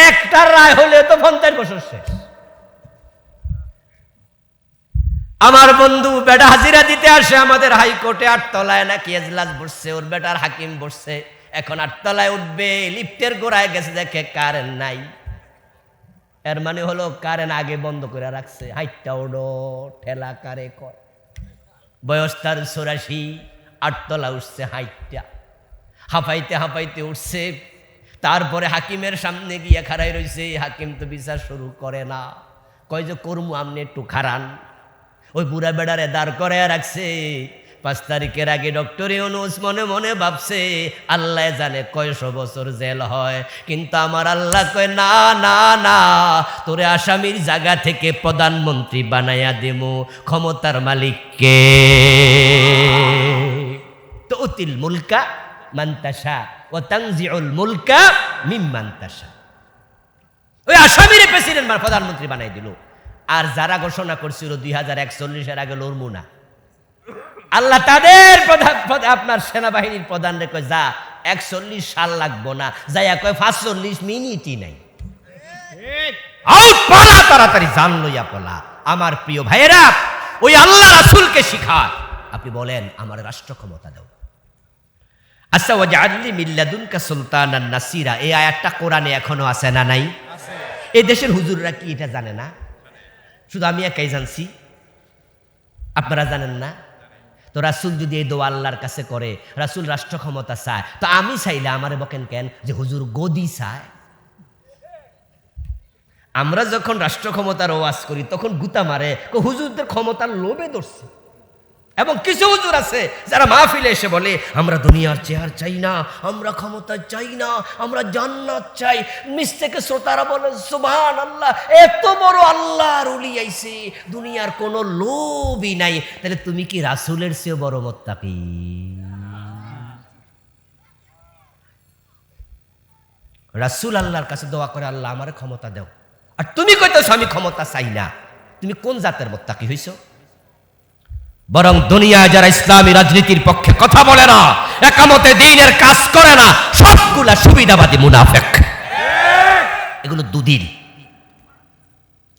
একটা রায় হলে তো 50 বছর শেষ। আমার বন্ধু বেটা হাজিরা দিতে আসে আমাদের হাইকোর্টে, 8 তলায় নাকি এজলাস বসছে, ওর বেটার হাকিম বসছে। এখন 8 তলায় উঠবে, লিফটের গোড়ায় গেছে, দেখে কারেন্ট নাই। এর মানে হলো কারেন্ট আগে বন্ধ করে রাখছে। হাইটটা ওডো ঠেলা কারে কর, বয়স তার 84, 8 তলা উঠছে হাইটটা, হাঁপাইতে হাঁপাইতে উঠছে। তারপরে হাকিমের সামনে গিয়ে খাড়াই রয়েছে। হাকিম তো বিচার শুরু করে না, কয় যে করমু আপনি একটু খারান। ওই বুড়া বেড়ারে দাঁড় করে রাখছে। 5 তারিখের আগে ডক্টর ইউনুস মনে মনে ভাবছে আল্লাহ জানে কয়শো বছর জেল হয়, কিন্তু আমার আল্লাহ কয় না না না, তোরে আসামির জায়গা থেকে প্রধানমন্ত্রী বানাইয়া দেমু। ক্ষমতার মালিককে তুতিল মুলকা মান তাশা ওয়া তানজিউল মুলকা মিম্মান তাশা। ওই আসামির প্রেসিডেন্ট বা প্রধানমন্ত্রী বানাই দিল। আর যারা ঘোষণা করছিল 2041 আগে লড়মু না, আল্লাহ তাদের আপনার সেনাবাহিনীর প্রধান রেখে যা 41 সাল লাগবো না, যাইয়া কয় 45 মিনিটই নাই, পালা তাড়াতাড়ি জান লইয়া পলা। আমার প্রিয় ভাইয়েরা, ওই আল্লাহ রাসূলকে শিখায়, আপনি বলেন আমার রাষ্ট্র ক্ষমতা দাও। আচ্ছা, ওয়াজআলনি মিন লাদুনকা সুলতানান নাসিরা, এই আয়াতটা কোরআনে এখনো আছে না নাই? এই দেশের হুজুররা কি এটা জানে না? শুধু আমি একাই জানছি, আপনারা জানেন না? তো রাসূল যদি এই দোয়া আল্লাহর কাছে করে, রাসূল রাষ্ট্র ক্ষমতা চায়, তো আমি চাইলে আমারে বকেন কেন যে হুজুর গদি চায়? আমরা যখন রাষ্ট্র ক্ষমতার ওয়াজ করি তখন গুতা মারে হুজুরদের ক্ষমতার লোভে ধরছে। এবং কিছু হুজুর আছে যারা মাহফিলে এসে বলে আমরা দুনিয়ার চেয়ার চাই না, আমরা ক্ষমতা চাই না, আমরা জান্নাত চাই। নিচ থেকে শ্রোতারা বলে সুবহানাল্লাহ, এত বড় আল্লাহর ওলি আইছে, দুনিয়ার কোনো লোভই নাই। তাহলে তুমি কি রাসূলের চেয়ে বড় মুত্তাকি? রাসূল আল্লাহর কাছে দোয়া করে আল্লাহ আমারে ক্ষমতা দাও, আর তুমি কইতেছো আমি ক্ষমতা চাই না। তুমি কোন জাতের মুত্তাকি হইছো? বরং দুনিয়ায় যারা ইসলামী রাজনীতির পক্ষে কথা বলে না, একামতে দ্বীনের কাজ করে না, সবগুলা সুবিধাবাদী মুনাফিক। এগুলো দুদিল,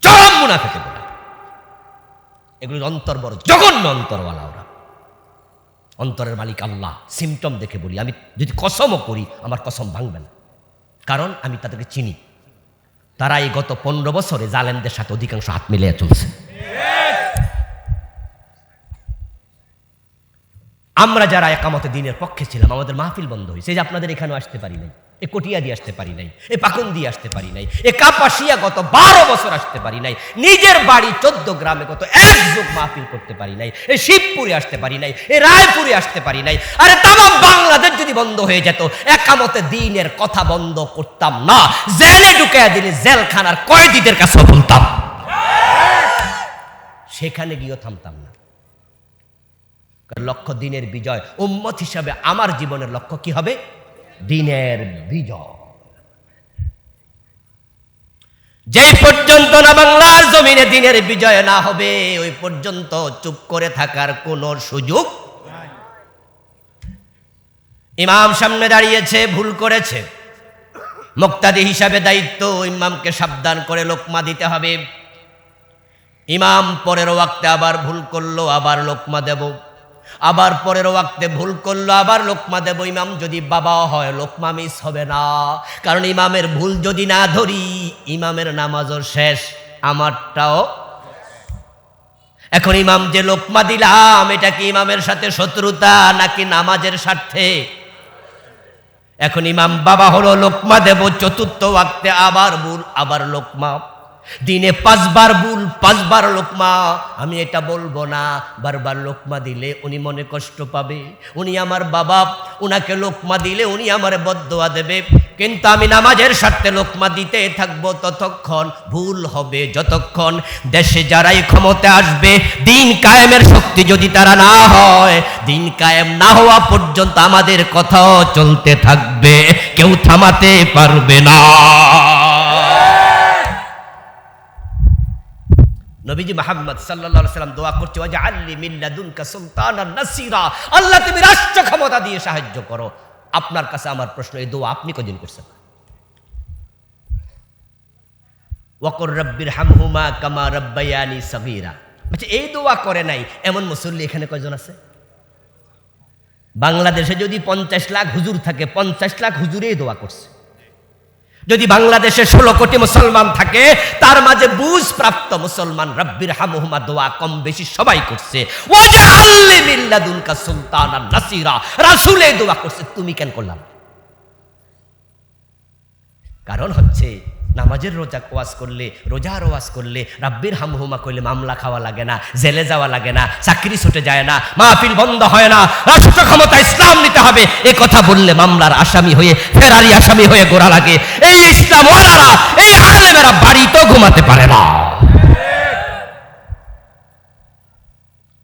চরম মুনাফিক। এগুলোর অন্তর বড় জঘন্য অন্তরওয়ালা। ওরা অন্তরের মালিক আল্লাহ। সিমটম দেখে বলি, আমি যদি কসমও করি আমার কসম ভাঙবে না, কারণ আমি তাদেরকে চিনি। তারা এই গত 15 বছরে জালেমদের সাথে অধিকাংশ হাত মিলিয়ে চলছে। আমরা যারা একামতে দ্বীনের পক্ষে ছিলাম, আমাদের মাহফিল বন্ধ হয়েছে। এই যে আপনাদের এখানেও আসতে পারি নাই, এ কটিয়া দিয়ে আসতে পারি নাই, এ পাকুন দিয়ে আসতে পারি নাই, এ কাপাসিয়া গত 12 বছর আসতে পারি নাই, নিজের বাড়ি 14 গ্রামে গত 1 যুগ মাহফিল করতে পারি নাই, এ শিবপুরে আসতে পারি নাই, এ রায়পুরে আসতে পারি নাই। আরে তামাম বাংলাদেশ যদি বন্ধ হয়ে যেত, একামতে দ্বীনের কথা বন্ধ করতাম না, জেলে ঢুকাইয়া দিলে জেলখানার কয়েদিদের কাছে বলতাম, সেখানে গিয়েও থামতাম না। লক্ষ্য দ্বীনের বিজয়। উম্মত হিসাবে আমার জীবনের লক্ষ্য কি হবে? দ্বীনের বিজয়। যেই পর্যন্ত না বাংলার জমিনে দ্বীনের বিজয় না হবে, ওই পর্যন্ত চুপ করে থাকার কোনো সুযোগ নাই। ইমাম সামনে দাঁড়িয়েছে, ভুল করেছে, মুক্তাদি হিসাবে দায়িত্ব, ইমামকে সাবধান করে লোকমা দিতে হবে। ইমাম পরের ওয়াক্তে আবার ভুল করলো, আবার লোকমা দেব, আবার পরের ওয়াক্তে ভুল করলো, আবার লোকমা দেব। ইমাম যদি বাবা হয় লোকমা মিস হবে না, কারণ ইমামের ভুল যদি না ধরি ইমামের নামাজও শেষ, আমারটাও। এখন ইমাম যে লোকমা দিলাম, এটা কি ইমামের সাথে শত্রুতা নাকি নামাজের স্বার্থে? এখন ইমাম বাবা হলো, লোকমা দেব, চতুর্থ ওয়াক্তে আবার ভুল, আবার লোকমা। দিনে 5 বার ভুল, 5 বার লোকমা। আমি এটা বলবো না, বারবার লোকমা দিলে উনি মনে কষ্ট পাবে, উনি আমার বাবা, উনাকে লোকমা দিলে উনি আমার বদদোয়া দেবে। কিন্তু আমি নামাজের স্বার্থে লোকমা দিতে থাকবো ততক্ষণ, ভুল হবে যতক্ষণ। দেশে যারাই ক্ষমতা আসবে, দিন কায়েমের শক্তি যদি তারা না হয়, দিন কায়েম না হওয়া পর্যন্ত আমাদের কথাও চলতে থাকবে, কেউ থামাতে পারবে না। নবীজি মুহাম্মদ সাল্লাল্লাহু আলাইহি ওয়াসাল্লাম দোয়া করছে, ওয়াজআলনি মিন লাদুনকা সুলতানান নাসিরা, আল্লাহ তুমি রাষ্ট্র ক্ষমতা দিয়ে সাহায্য করো। আপনার কাছে আমার প্রশ্ন, এই দোয়া আপনি কদিন করছেন? ওয়াকুর রাব্বির হামহুমা কামা রাব্বায়ানি সগীরা, আচ্ছা এই দোয়া করে নাই এমন মুসল্লি এখানে কয়জন আছে? বাংলাদেশে যদি 50 লাখ হুজুর থাকে, 50 লাখ হুজুরে এই দোয়া করছে। যদি বাংলাদেশে 16 কোটি মুসলমান থাকে, তার মাঝে বুঝ প্রাপ্ত মুসলমান রাব্বির হামহুমা দোয়া কম বেশি সবাই করছে। ওয়াজআলনি মিন লাদুনকা সুলতানান নাসিরা, রাসূল এই দোয়া করছে, তুমি কেন করলাম? কারণ হচ্ছে নামাজের ওয়াজ করলে, রোজার ওয়াজ করলে, রাব্বির হামহুমা কইলে মামলা খাওয়া লাগে না, জেলে যাওয়া লাগে না, চাকরি ছুটে যায় না, মাহফিল বন্ধ হয় না, রাষ্ট্র ক্ষমতা ইসলাম নিতে হবে, এই কথা বললে মামলার আসামি হয়ে, ফেরারি আসামি হয়ে গোড়া লাগে। এই ইসলাম ওয়ালারা, এই আলেমেরা বাড়িতেও ঘুমাতে পারে না।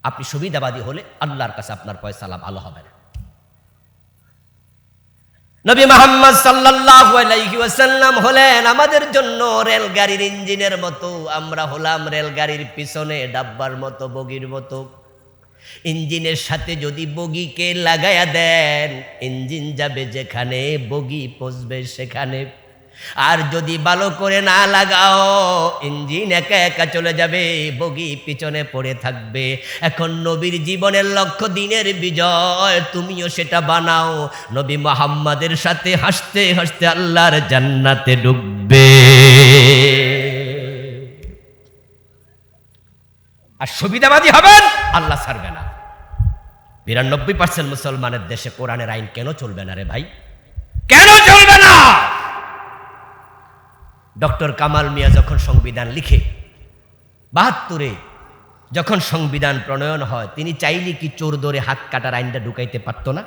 আপনি সুবিধাবাদী হলে আল্লাহর কাছে আপনার ফয়সালা ভালো হবে না। নবী মুহাম্মদ সাল্লাল্লাহু আলাইহি ওয়াসাল্লাম হলেন আমাদের জন্য রেলগাড়ির ইঞ্জিনের মতো, আমরা হলাম রেলগাড়ির পিছনে ডাব্বার মতো, বগির মতো। ইঞ্জিনের সাথে যদি বগিকে লাগায়া দেন, ইঞ্জিন যাবে যেখানে, বগি পৌঁছবে সেখানে। আর যদি ভালো করে না লাগাও, ইঞ্জিন একা একা চলে যাবে, বগি পিছনে পড়ে থাকবে। এখন নবীর জীবনের লক্ষ্য দিনের বিজয়, তুমিও সেটা বানাও। নবী মুহাম্মাদের সাথে হাসতে হাসতে আল্লাহর জান্নাতে ঢুকবে। আর সুবিধাবাদী হবেন, আল্লাহ ছাড়বে না। 92% মুসলমানের দেশে কোরআনের আইন কেন চলবে না রে ভাই? কেন চলবে না? ডক্টর কামাল মিয়া যখন সংবিধান লিখে 72-এ যখন সংবিধান প্রণয়ন হয়, তিনি চাইলে কি চোর ধরে হাত কাটার আইনটা ঢুকাইতে পারতো না?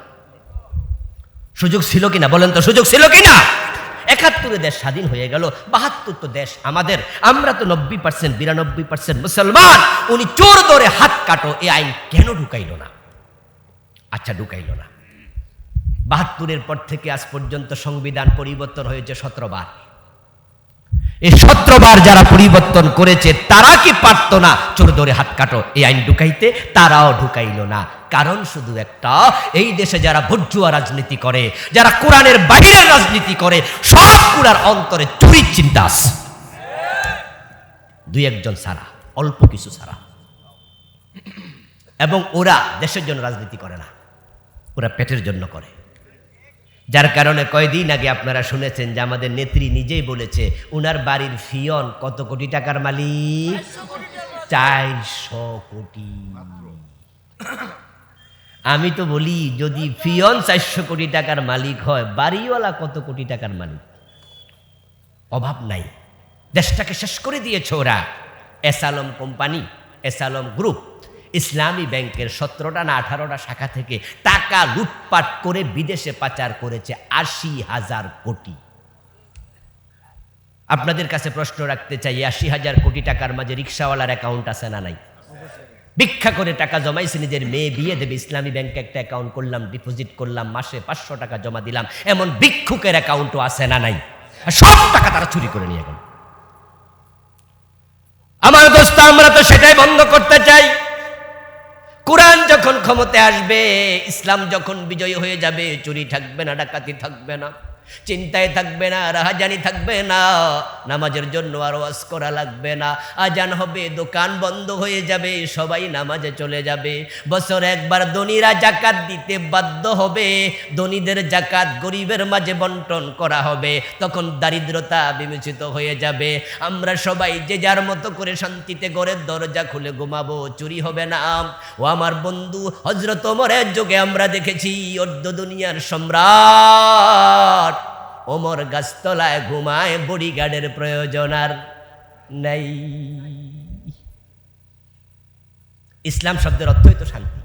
সুযোগ ছিল কিনা বলেন তো, সুযোগ ছিল কিনা? 71-এ দেশ স্বাধীন হয়ে গেল, 72 তো দেশ আমাদের, আমরা তো 90% 92% মুসলমান। উনি চোর ধরে হাত কাটো এই আইন কেন ঢুকাইল না? আচ্ছা ঢুকাইল না। 72-এর পর থেকে আজ পর্যন্ত সংবিধান পরিবর্তন হয়েছে 17 বার। এই 17 বার যারা পরিবর্তন করেছে, তারা কি পারত না চোর ধরে হাত কাটো এই আইন ঢুকাইতে? তারাও ঢুকাইল না। কারণ শুধু একটা, এই দেশে যারা ভোটজুয়া রাজনীতি করে, যারা কোরআনের বাইরের রাজনীতি করে, সবগুলার অন্তরে চুরির চিন্তা আছে। 2-1 ছাড়া, অল্প কিছু ছাড়া। এবং ওরা দেশের জন্য রাজনীতি করে না, ওরা পেটের জন্য করে। যার কারণে কয়দিন আগে আপনারা শুনেছেন যে আমাদের নেত্রী নিজেই বলেছে, উনার বাড়ির ফিয়ন কত কোটি টাকার মালিক? 400 কোটি। আমি তো বলি, যদি ফিয়ন 400 কোটি টাকার মালিক হয়, বাড়িওয়ালা কত কোটি টাকার মালিক? অভাব নাই, দেশটাকে শেষ করে দিয়েছে ওরা। এসালম কোম্পানি, এসালম গ্রুপ ইসলামী ব্যাংকের 17টা না 18টা শাখা থেকে টাকা লুটপাট করে বিদেশে পাচার করেছে 80,000 কোটি। আপনাদের কাছে প্রশ্ন রাখতে চাই, 80,000 কোটি টাকার মাঝে রিক্সাওয়ালার অ্যাকাউন্ট আছে না নাই? ভিক্ষা করে টাকা জমাইছে, নিজের মেয়ে বিয়ে দেবে, ইসলামী ব্যাংকে একটা অ্যাকাউন্ট করলাম, ডিপোজিট করলাম, মাসে 500 টাকা জমা দিলাম, এমন ভিক্ষুকের অ্যাকাউন্টও আছে না নাই? সব টাকা তারা চুরি করে নিয়ে গেল। আমার দোস্ত, আমরা তো সেটাই বন্ধ করতে চাই। কোরআন যখন ক্ষমতায় আসবে, ইসলাম যখন বিজয়ী হয়ে যাবে, চুরি থাকবে না, ডাকাতি থাকবে না। চিন্তায় থাকবে না, রাহাজানি থাকবে না, নামাজের জন্য আর ওয়াজ করা লাগবে না। আজান হবে, দোকান বন্ধ হয়ে যাবে, সবাই নামাজে চলে যাবে। বছর একবার ধনীরা জাকাত দিতে বাধ্য হবে, ধনীদের জাকাত গরিবের মাঝে বন্টন করা হবে, তখন দারিদ্রতা বিমোচিত হয়ে যাবে। আমরা সবাই যে যার মতো করে শান্তিতে ঘরের দরজা খুলে ঘুমাবো, চুরি হবে না। ও আমার বন্ধু, হযরত ওমরের যুগে আমরা দেখেছি অর্ধ দুনিয়ার সম্রাট ওমর গাছতলায় ঘুমায়, বডিগার্ডের প্রয়োজন আর নাই। ইসলাম শব্দের অর্থই তো শান্তি।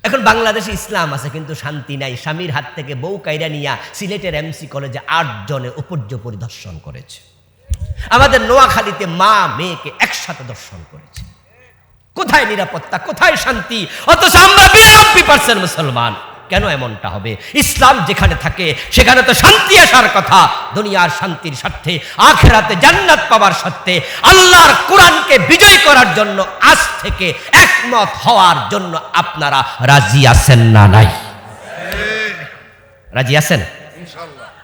এখন বাংলাদেশে ইসলাম আছে কিন্তু শান্তি নাই। স্বামীর হাত থেকে বউ কাইরা নিয়া সিলেটের এমসি কলেজে 8 জনে উপর্য পরিদর্শন করেছে। আমাদের নোয়াখালীতে মা মেয়েকে একসাথে দর্শন করেছে। কোথায় নিরাপত্তা, কোথায় শান্তি? অথচ আমরা 92% মুসলমান। কেন এমনটা হবে? ইসলাম যেখানে থাকে সেখানে তো শান্তি আসার কথা। দুনিয়ার শান্তির স্বার্থে, আখিরাতে জান্নাত পাওয়ার স্বার্থে, আল্লাহর কোরআনকে বিজয় করার জন্য আজ থেকে একমত হওয়ার জন্য আপনারা রাজি আছেন না নাই? রাজি আছেন?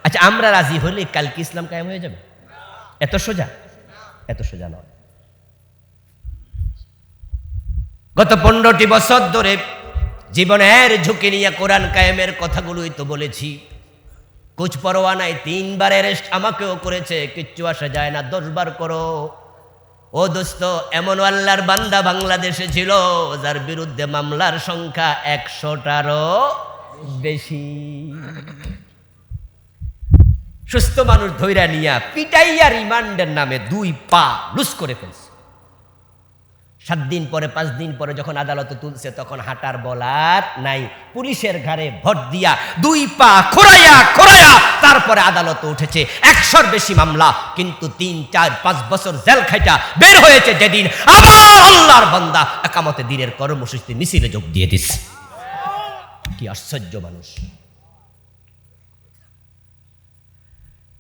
আচ্ছা, আমরা রাজি হলে কালকে ইসলাম কায়েম হয়ে যাবে? এত সোজা? এত সোজা নয়। গত 15টি বছর ধরে জীবনের ঝুঁকি নিয়ে কোরআন কায়েমের কথাগুলোই তো বলেছি। কুছ পরোয়া নাই, 3 বার অ্যারেস্ট আমাকেও করেছে, কিচ্ছু আসা যায় না। 10 বার করো। ও দোস্ত, এমন আল্লাহর বান্দা বাংলাদেশে ছিল যার বিরুদ্ধে মামলার সংখ্যা 100টারও বেশি। সুস্থ মানুষ ধৈর্য নিয়া পিটাইয়া রিমান্ডের নামে 2 পা লুজ করে ফেলছে। 7 দিন পরে 5 দিন পরে যখন আদালতে তুলছে তখন হাঁটার বলার নাই। পুলিশের ঘাড়ে ভোট দিয়া 2 পা খোরাইয়া খোরাইয়া তারপরে আদালতে উঠেছে। 100-র বেশি মামলা, কিন্তু 3, 4, 5 বছর জেল খাইটা বের হয়েছে যেদিন, আবার আল্লাহর বান্দা একামতে দিনের কর্মসূচিতে মিছিলে যোগ দিয়ে দিচ্ছে। কি আশ্চর্য মানুষ!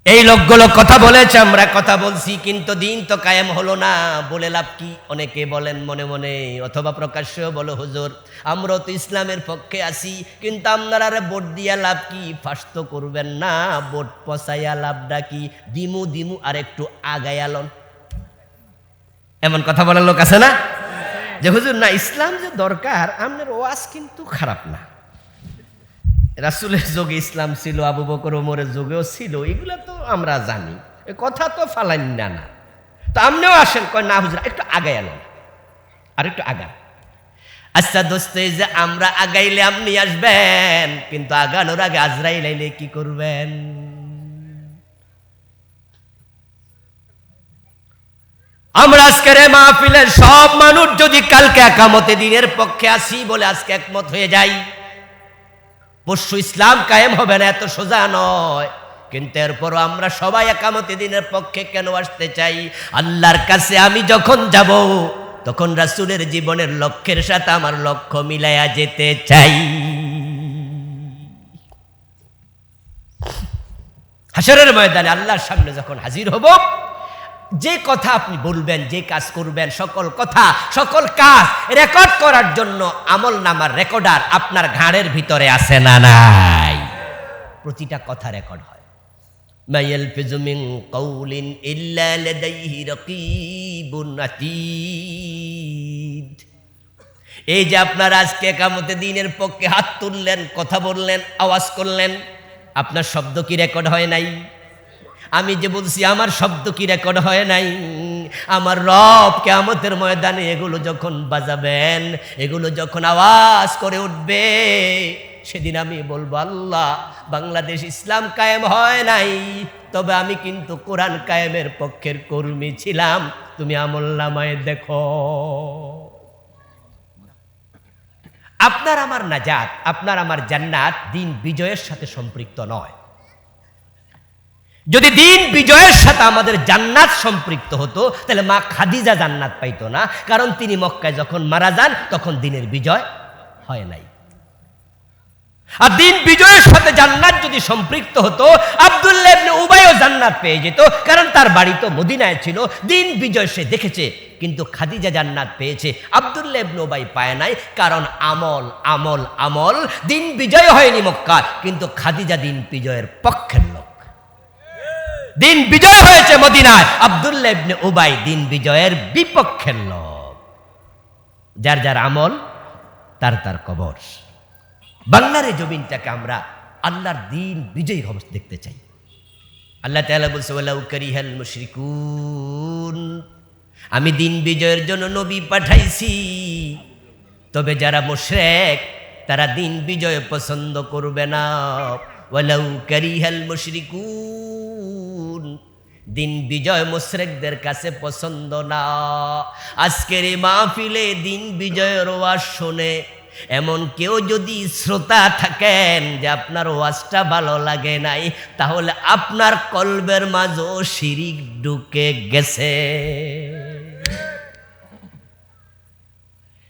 এই লোকগুলো কথা বলেছে, আমরা কথা বলছি, কিন্তু দিন তো কায়েম হলো না। বলে লাভ কি? অনেকে বলেন মনে মনে অথবা প্রকাশ্যেও বলো, হুজুর আমরা তো ইসলামের পক্ষে আছি, কিন্তু আপনারা ভোট দিয়া লাভ কি? ফাঁস তো করবেন না, ভোট পচাইয়া লাভটা কি? দিমু দিমু আর একটু আগায়ালন। এমন কথা বলার লোক আছে না? যে হুজুর না, ইসলাম যে দরকার, আপনার ওয়াজ কিন্তু খারাপ না। রাসূলের যুগে ইসলাম ছিল, আবু বকর ওমরের যুগেও ছিল, এগুলা তো আমরা জানি, এ কথা তো ফালাইন না। তো আপনিও আসেন, কয় না হুজুর একটু আগাই আনেন, আর একটু আগা। আচ্ছা দোস্ত, এই যে আমরা আগাইলে আপনি আসবেন, কিন্তু আগানোর আগে আজরাইল আইলে কি করবেন? আমরা আজকের মাহফিলের সব মানুষ যদি কালকে একামতে দিনের পক্ষে আসি বলে আজকে একমত হয়ে যাই, পরশু ইসলাম কায়েম হবে না, এত সোজা নয়। কিন্তু এরপরও আমরা সবাই একামতে দিনের পক্ষে কেন আসতে চাই? আল্লাহর কাছে আমি যখন যাব তখন রাসূলের জীবনের লক্ষ্যের সাথে আমার লক্ষ্য মিলাইয়া যেতে চাই। হাশরের ময়দানে আল্লাহর সামনে যখন হাজির হব, যে কথা আপনি বলবেন, যে কাজ করবেন, সকল কথা সকল কাজ রেকর্ড করার জন্য আমল নামার রেকর্ডার আপনার ঘাড়ের ভিতরে আছে না নাই? প্রতিটা কথা রেকর্ড হয়। মা ইয়ালফিযু মিন কাউলিন ইল্লা লাদাইহি রাকীবুন আতীদ। এই যে আপনারা আজকে কিয়ামতের দিনের পক্ষে হাত তুললেন, কথা বললেন, আওয়াজ করলেন, আপনার শব্দ কি রেকর্ড হয় নাই? আমি যে বলছি আমার শব্দ কি রেকর্ড হয় নাই? আমার রব কিয়ামতের ময়দানে এগুলো যখন বাজাবেন, এগুলো যখন আওয়াজ করে উঠবে, সেদিন আমি বলবো, আল্লাহ বাংলাদেশ ইসলাম কায়েম হয় নাই, তবে আমি কিন্তু কোরআন কায়েমের পক্ষের কর্মী ছিলাম, তুমি আমলনামায় দেখো। আপনার আমার নাজাত, আপনার আমার জান্নাত দিন বিজয়ের সাথে সম্পৃক্ত নয়। যদি দিন বিজয়ের সাথে আমাদের জান্নাত সম্পৃক্ত হতো, তাহলে মা খাদিজা জান্নাত পাইতো না, কারণ তিনি মক্কায় যখন মারা যান তখন দিনের বিজয় হয় নাই। আর দিন বিজয়ের সাথে জান্নাত যদি সম্পৃক্ত হতো, আব্দুল্লাহ ইবনে উবাইও জান্নাত পেয়ে যেত, কারণ তার বাড়ি তো মদিনায় ছিল। দিন বিজয় সে দেখেছে, কিন্তু খাদিজা জান্নাত পেয়েছে, আব্দুল্লাহ ইবনে উবাই পায় নাই। কারণ আমল আমল আমল। দিন বিজয় হয়নি মক্কা, কিন্তু খাদিজা দিন বিজয়ের পক্ষের লোক। দিন বিজয় হয়েছে মদিনায়, আব্দুল্লাহ ইবনে উবাই দিন বিজয়ের বিপক্ষের লোক। যার যার আমল তার তার কবর। বাংলার এই জমিনটাকে আমরা আল্লাহর দিন বিজয়ী দেখতে চাই। আল্লাহ তাআলা বলছে ওয়ালাউ কারিহাল মুশরিকুন, আমি দিন বিজয়ের জন্য নবী পাঠাইছি, তবে যারা মুশরিক তারা দিন বিজয় পছন্দ করবে না। ওয়ালাউ কারিহাল মুশরিকুন, দিন বিজয় মুশরিকদের কাছে পছন্দ না। আজকের এই মাহফিলে দিন বিজয়ের ওয়াজ শুনে এমন কেউ যদি শ্রোতা থাকেন যে আপনার ওয়াজটা ভালো লাগে নাই, তাহলে আপনার কলবের মাঝেও শিরিক ঢুকে গেছে।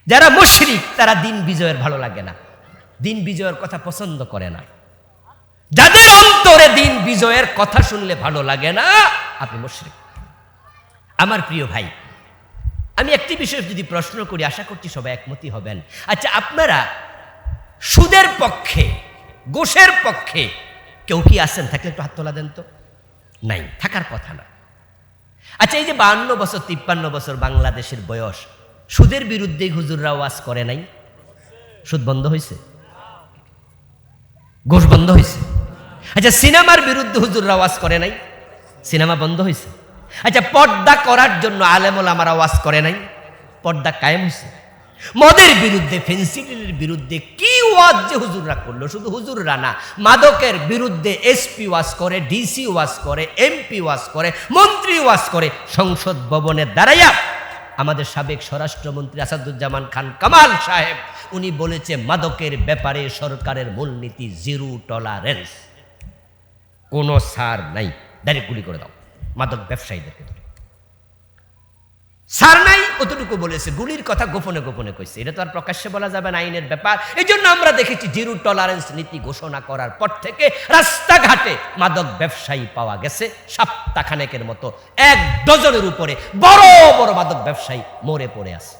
যারা মুশরিক তারা দিন বিজয়ের ভালো লাগে না, দিন বিজয়ের কথা পছন্দ করে না। যাদের অন্তরে দিন বিজয়ের কথা শুনলে ভালো লাগে না, আপনি মুশরিক। আমার প্রিয় ভাই, আমি একটি বিষয় যদি প্রশ্ন করি, আশা করছি সবাই একমতই হবেন। আচ্ছা, আপনারা সুদের পক্ষে, ঘুষের পক্ষে কেউ কি আছেন? থাকলে একটু হাত তোলা দেন তো। নাই, থাকার কথা না। আচ্ছা, এই যে 52 বছর 53 বছর বাংলাদেশের বয়স, সুদের বিরুদ্ধে হুজুররা ওয়াজ করে নাই? সুদ বন্ধ হয়েছে? ঘুষ বন্ধ হয়েছে? আচ্ছা, সিনেমার বিরুদ্ধে হুজুররা ওয়াজ করে নাই? সিনেমা বন্ধ হয়েছে? আচ্ছা, পর্দা করার জন্য আলেম ওলামারা ওয়াজ করে নাই? পর্দা কায়েম হয়েছে? মদের বিরুদ্ধে, ফেন্সিডিলের বিরুদ্ধে কি ওয়াজ যে হুজুররা করলো! শুধু হুজুররা না, মাদকের বিরুদ্ধে এসপি ওয়াজ করে, ডিসি ওয়াজ করে, এমপি ওয়াজ করে, মন্ত্রী ওয়াজ করে। সংসদ ভবনে দাঁড়াইয়া আমাদের সাবেক স্বরাষ্ট্রমন্ত্রী আসাদুজ্জামান খান কামাল সাহেব উনি বলেছে, মাদকের ব্যাপারে সরকারের মূলনীতি জিরো টলারেন্স, কোনো ছাড় নাই, ডাইরেক্ট গুলি করে দাও মাদক ব্যবসায়ীদেরকে ধরে। ছাড় নাই অতটুকু বলেছে, গুলির কথা গোপনে গোপনে কইছে। এটা তো আর প্রকাশ্যে বলা যাবে না, আইনের ব্যাপার। এই জন্য আমরা দেখেছি জিরো টলারেন্স নীতি ঘোষণা করার পর থেকে রাস্তাঘাটে মাদক ব্যবসায়ী পাওয়া গেছে সপ্তাহখানেকের মতো। 1 ডজনের উপরে বড় বড় মাদক ব্যবসায়ী মরে পড়ে আছে।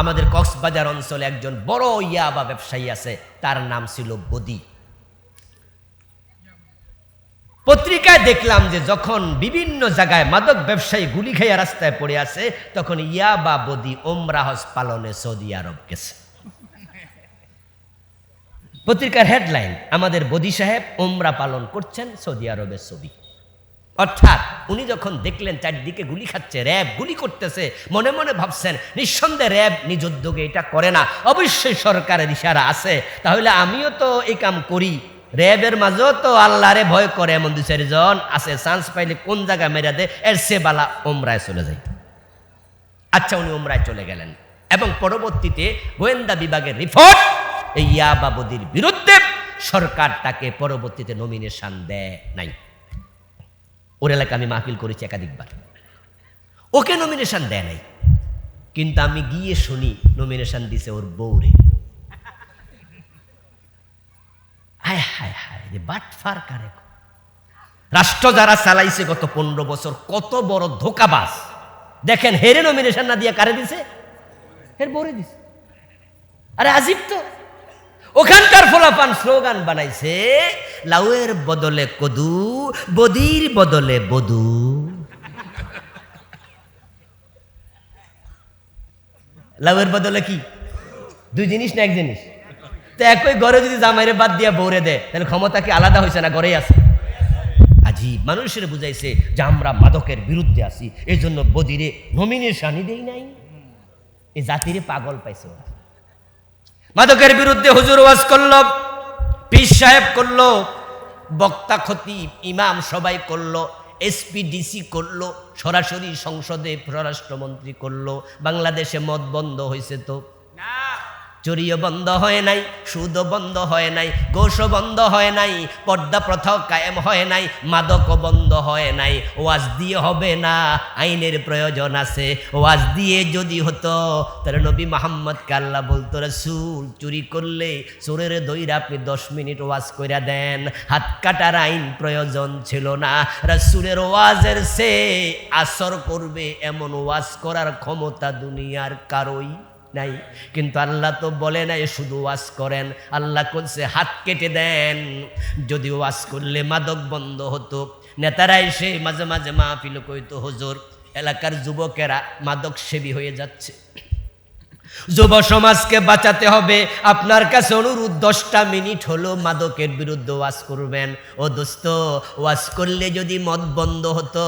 আমাদের কক্সবাজার অঞ্চলে একজন বড় ইয়াবা ব্যবসায়ী আছে, তার নাম ছিল বদি। পত্রিকায় দেখলাম যে যখন বিভিন্ন জায়গায় মাদক ব্যবসায়ী গুলি খাইয়া রাস্তায় পড়ে আছে, তখন ইয়াবা বদি ওমরা হজ পালনে সৌদি আরব গেছে। পত্রিকার হেডলাইন, আমাদের বদি সাহেব ওমরা পালন করছেন সৌদি আরবের ছবি। অর্থাৎ উনি যখন দেখলেন চারদিকে গুলি খাচ্ছে, র্যাব গুলি করতেছে, মনে মনে ভাবছেন নিঃসন্দেহে র্যাব নিজ উদ্যোগে এটা করে না, অবশ্যই সরকারের ইশারা আছে, তাহলে আমিও তো এই কাম করি। র্যাবের মাঝেও তো আল্লাহরে ভয় করে এমন 2-4 জন আছে, চান্স পাইলে কোন জায়গায় মেরা দেয়, এর সে বালা ওমরায় চলে যায়। আচ্ছা, উনি ওমরায় চলে গেলেন এবং পরবর্তীতে গোয়েন্দা বিভাগের রিপোর্ট, এই ইয়াবা বদির বিরুদ্ধে সরকার তাকে পরবর্তীতে নমিনেশন দেয় নাই। ওর এলাকা আমি মাহফিল করেছি একাধিকবার, ওকে নমিনেশন দেয় নাই, কিন্তু আমি গিয়ে শুনি নমিনেশন দিছে ওর বউরে। হায় হায় হায়, যে বাটফার কারে! রাষ্ট্র যারা চালাইছে গত 15 বছর, কত বড় ধোকাবাজ দেখেন। হেরে নমিনেশন না দিয়ে কারে দিছে? হের বউরে দিছে। আরে আজিব তো! ওখানকার ফলাফান স্লোগান বানাইছে, লাউয়ের বদলে কদু, বদির বদলে বধু। লাউয়ের বদলে কি? 2 জিনিস না 1 জিনিস? তো একই ঘরে যদি জামাইরে বাদ দিয়া বউরে দেয়, তাহলে ক্ষমতা কি আলাদা হয়েছে না ঘরেই আছে? আজীব। মানুষের বুঝাইছে যে আমরা মাদকের বিরুদ্ধে আছি, এই জন্য বদিরে নমিনেশনই দেই নাই। এই জাতিরে পাগল পাইছে ওরা। মাদকের বিরুদ্ধে হুজুর ওয়াজ করলো, পীর সাহেব করলো, বক্তা খতিব ইমাম সবাই করলো, এসপি ডিসি করলো, সরাসরি সংসদে স্বরাষ্ট্রমন্ত্রী করলো। বাংলাদেশে মদ বন্ধ হয়েছে তো? চুরিও বন্ধ হয় নাই, সুদও বন্ধ হয় নাই, গোশও বন্ধ হয় নাই, পর্দা প্রথাও কায়েম হয় নাই, মাদকও বন্ধ হয় নাই। ওয়াজ দিয়ে হবে না, আইনের প্রয়োজন আছে। ওয়াজ দিয়ে যদি হতো তাহলে নবী মুহাম্মদকে আল্লাহ বলতো, রাসূল চুরি করলে চোরের দইরা আপনি 10 মিনিট ওয়াজ কইরা দেন, হাত কাটার আইন প্রয়োজন ছিল না। রাসূলের ওয়াজের সে আসর করবে এমন ওয়াজ করার ক্ষমতা দুনিয়ার কারোই নাই। কিন্তু আল্লাহ তো বলে নাই শুধু ওয়াজ করেন, আল্লাহ বলছে হাত কেটে দেন। যদি ওয়াজ করলে মাদক বন্ধ হতো, নেতারা এসে মাঝে মাঝে মাহফিল কইতো, হুজুর এলাকার যুবকেরা মাদক সেবী হয়ে যাচ্ছে, যুব সমাজকে বাঁচাতে হবে, আপনার কাছে অনুরোধ 10টা মিনিট হলো মাদকের বিরুদ্ধে ওয়াজ করবেন। ও দোস্ত, ওয়াজ করলে যদি মদ বন্ধ হতো,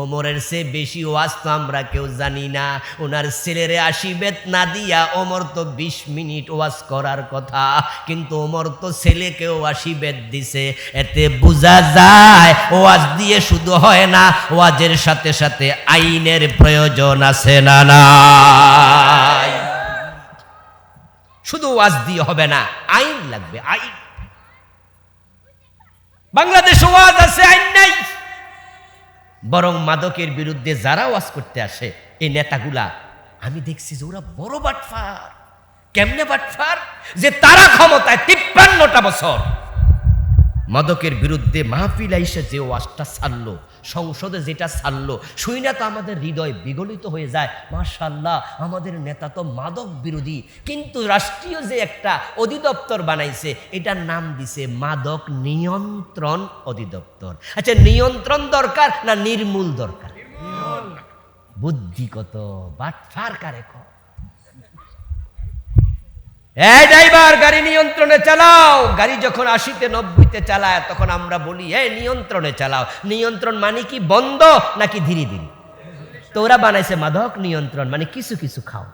ওমরের চেয়ে বেশি ওয়াজ তো আমরা কেউ জানি না। ওনার ছেলেরে 80 বেত না দিয়া ওমর তো 20 মিনিট ওয়াজ করার কথা, কিন্তু ওমর তো ছেলেকেও 80 বেত দিছে। এতে বোঝা যায় ওয়াজ দিয়ে শুধু হয় না, ওয়াজের সাথে সাথে আইনের প্রয়োজন আছে না নাই? শুধু ওয়াজ দিয়ে হবে না, আইন লাগবে, আইন। বাংলাদেশে ওয়াজ আছে, আইন নাই। বরং মাদকের বিরুদ্ধে যারা ওয়াজ করতে আসে এই নেতাগুলা, আমি দেখছি যে ওরা বড় বাটফার। কেমনে বাটফার? যে তারা ক্ষমতায় 53টা বছর মাদকের বিরুদ্ধে মাহফিল আইসা যে ওয়াজটা ছাড়লো, সংসদে যেটা ছাড়লো, শুই না তো আমাদের হৃদয় বিগলিত হয়ে যায়। মাশাআল্লাহ, আমাদের নেতা তো মাদক বিরোধী, কিন্তু রাষ্ট্রীয় যে একটা অধিদপ্তর বানাইছে এটার নাম দিছে মাদক নিয়ন্ত্রণ অধিদপ্তর। আচ্ছা, নিয়ন্ত্রণ দরকার না নির্মূল দরকার? বুদ্ধি কত বাটফার কারে কর। এই ড্রাইভার, গাড়ি নিয়ন্ত্রণে চালাও। গাড়ি যখন 80তে 90তে চালায় তখন আমরা বলি এই নিয়ন্ত্রণে চালাও। নিয়ন্ত্রণ মানে কি বন্ধ নাকি ধীরে ধীরে? তো ওরা বানাইছে মাদক নিয়ন্ত্রণ মানে কিছু কিছু খাও।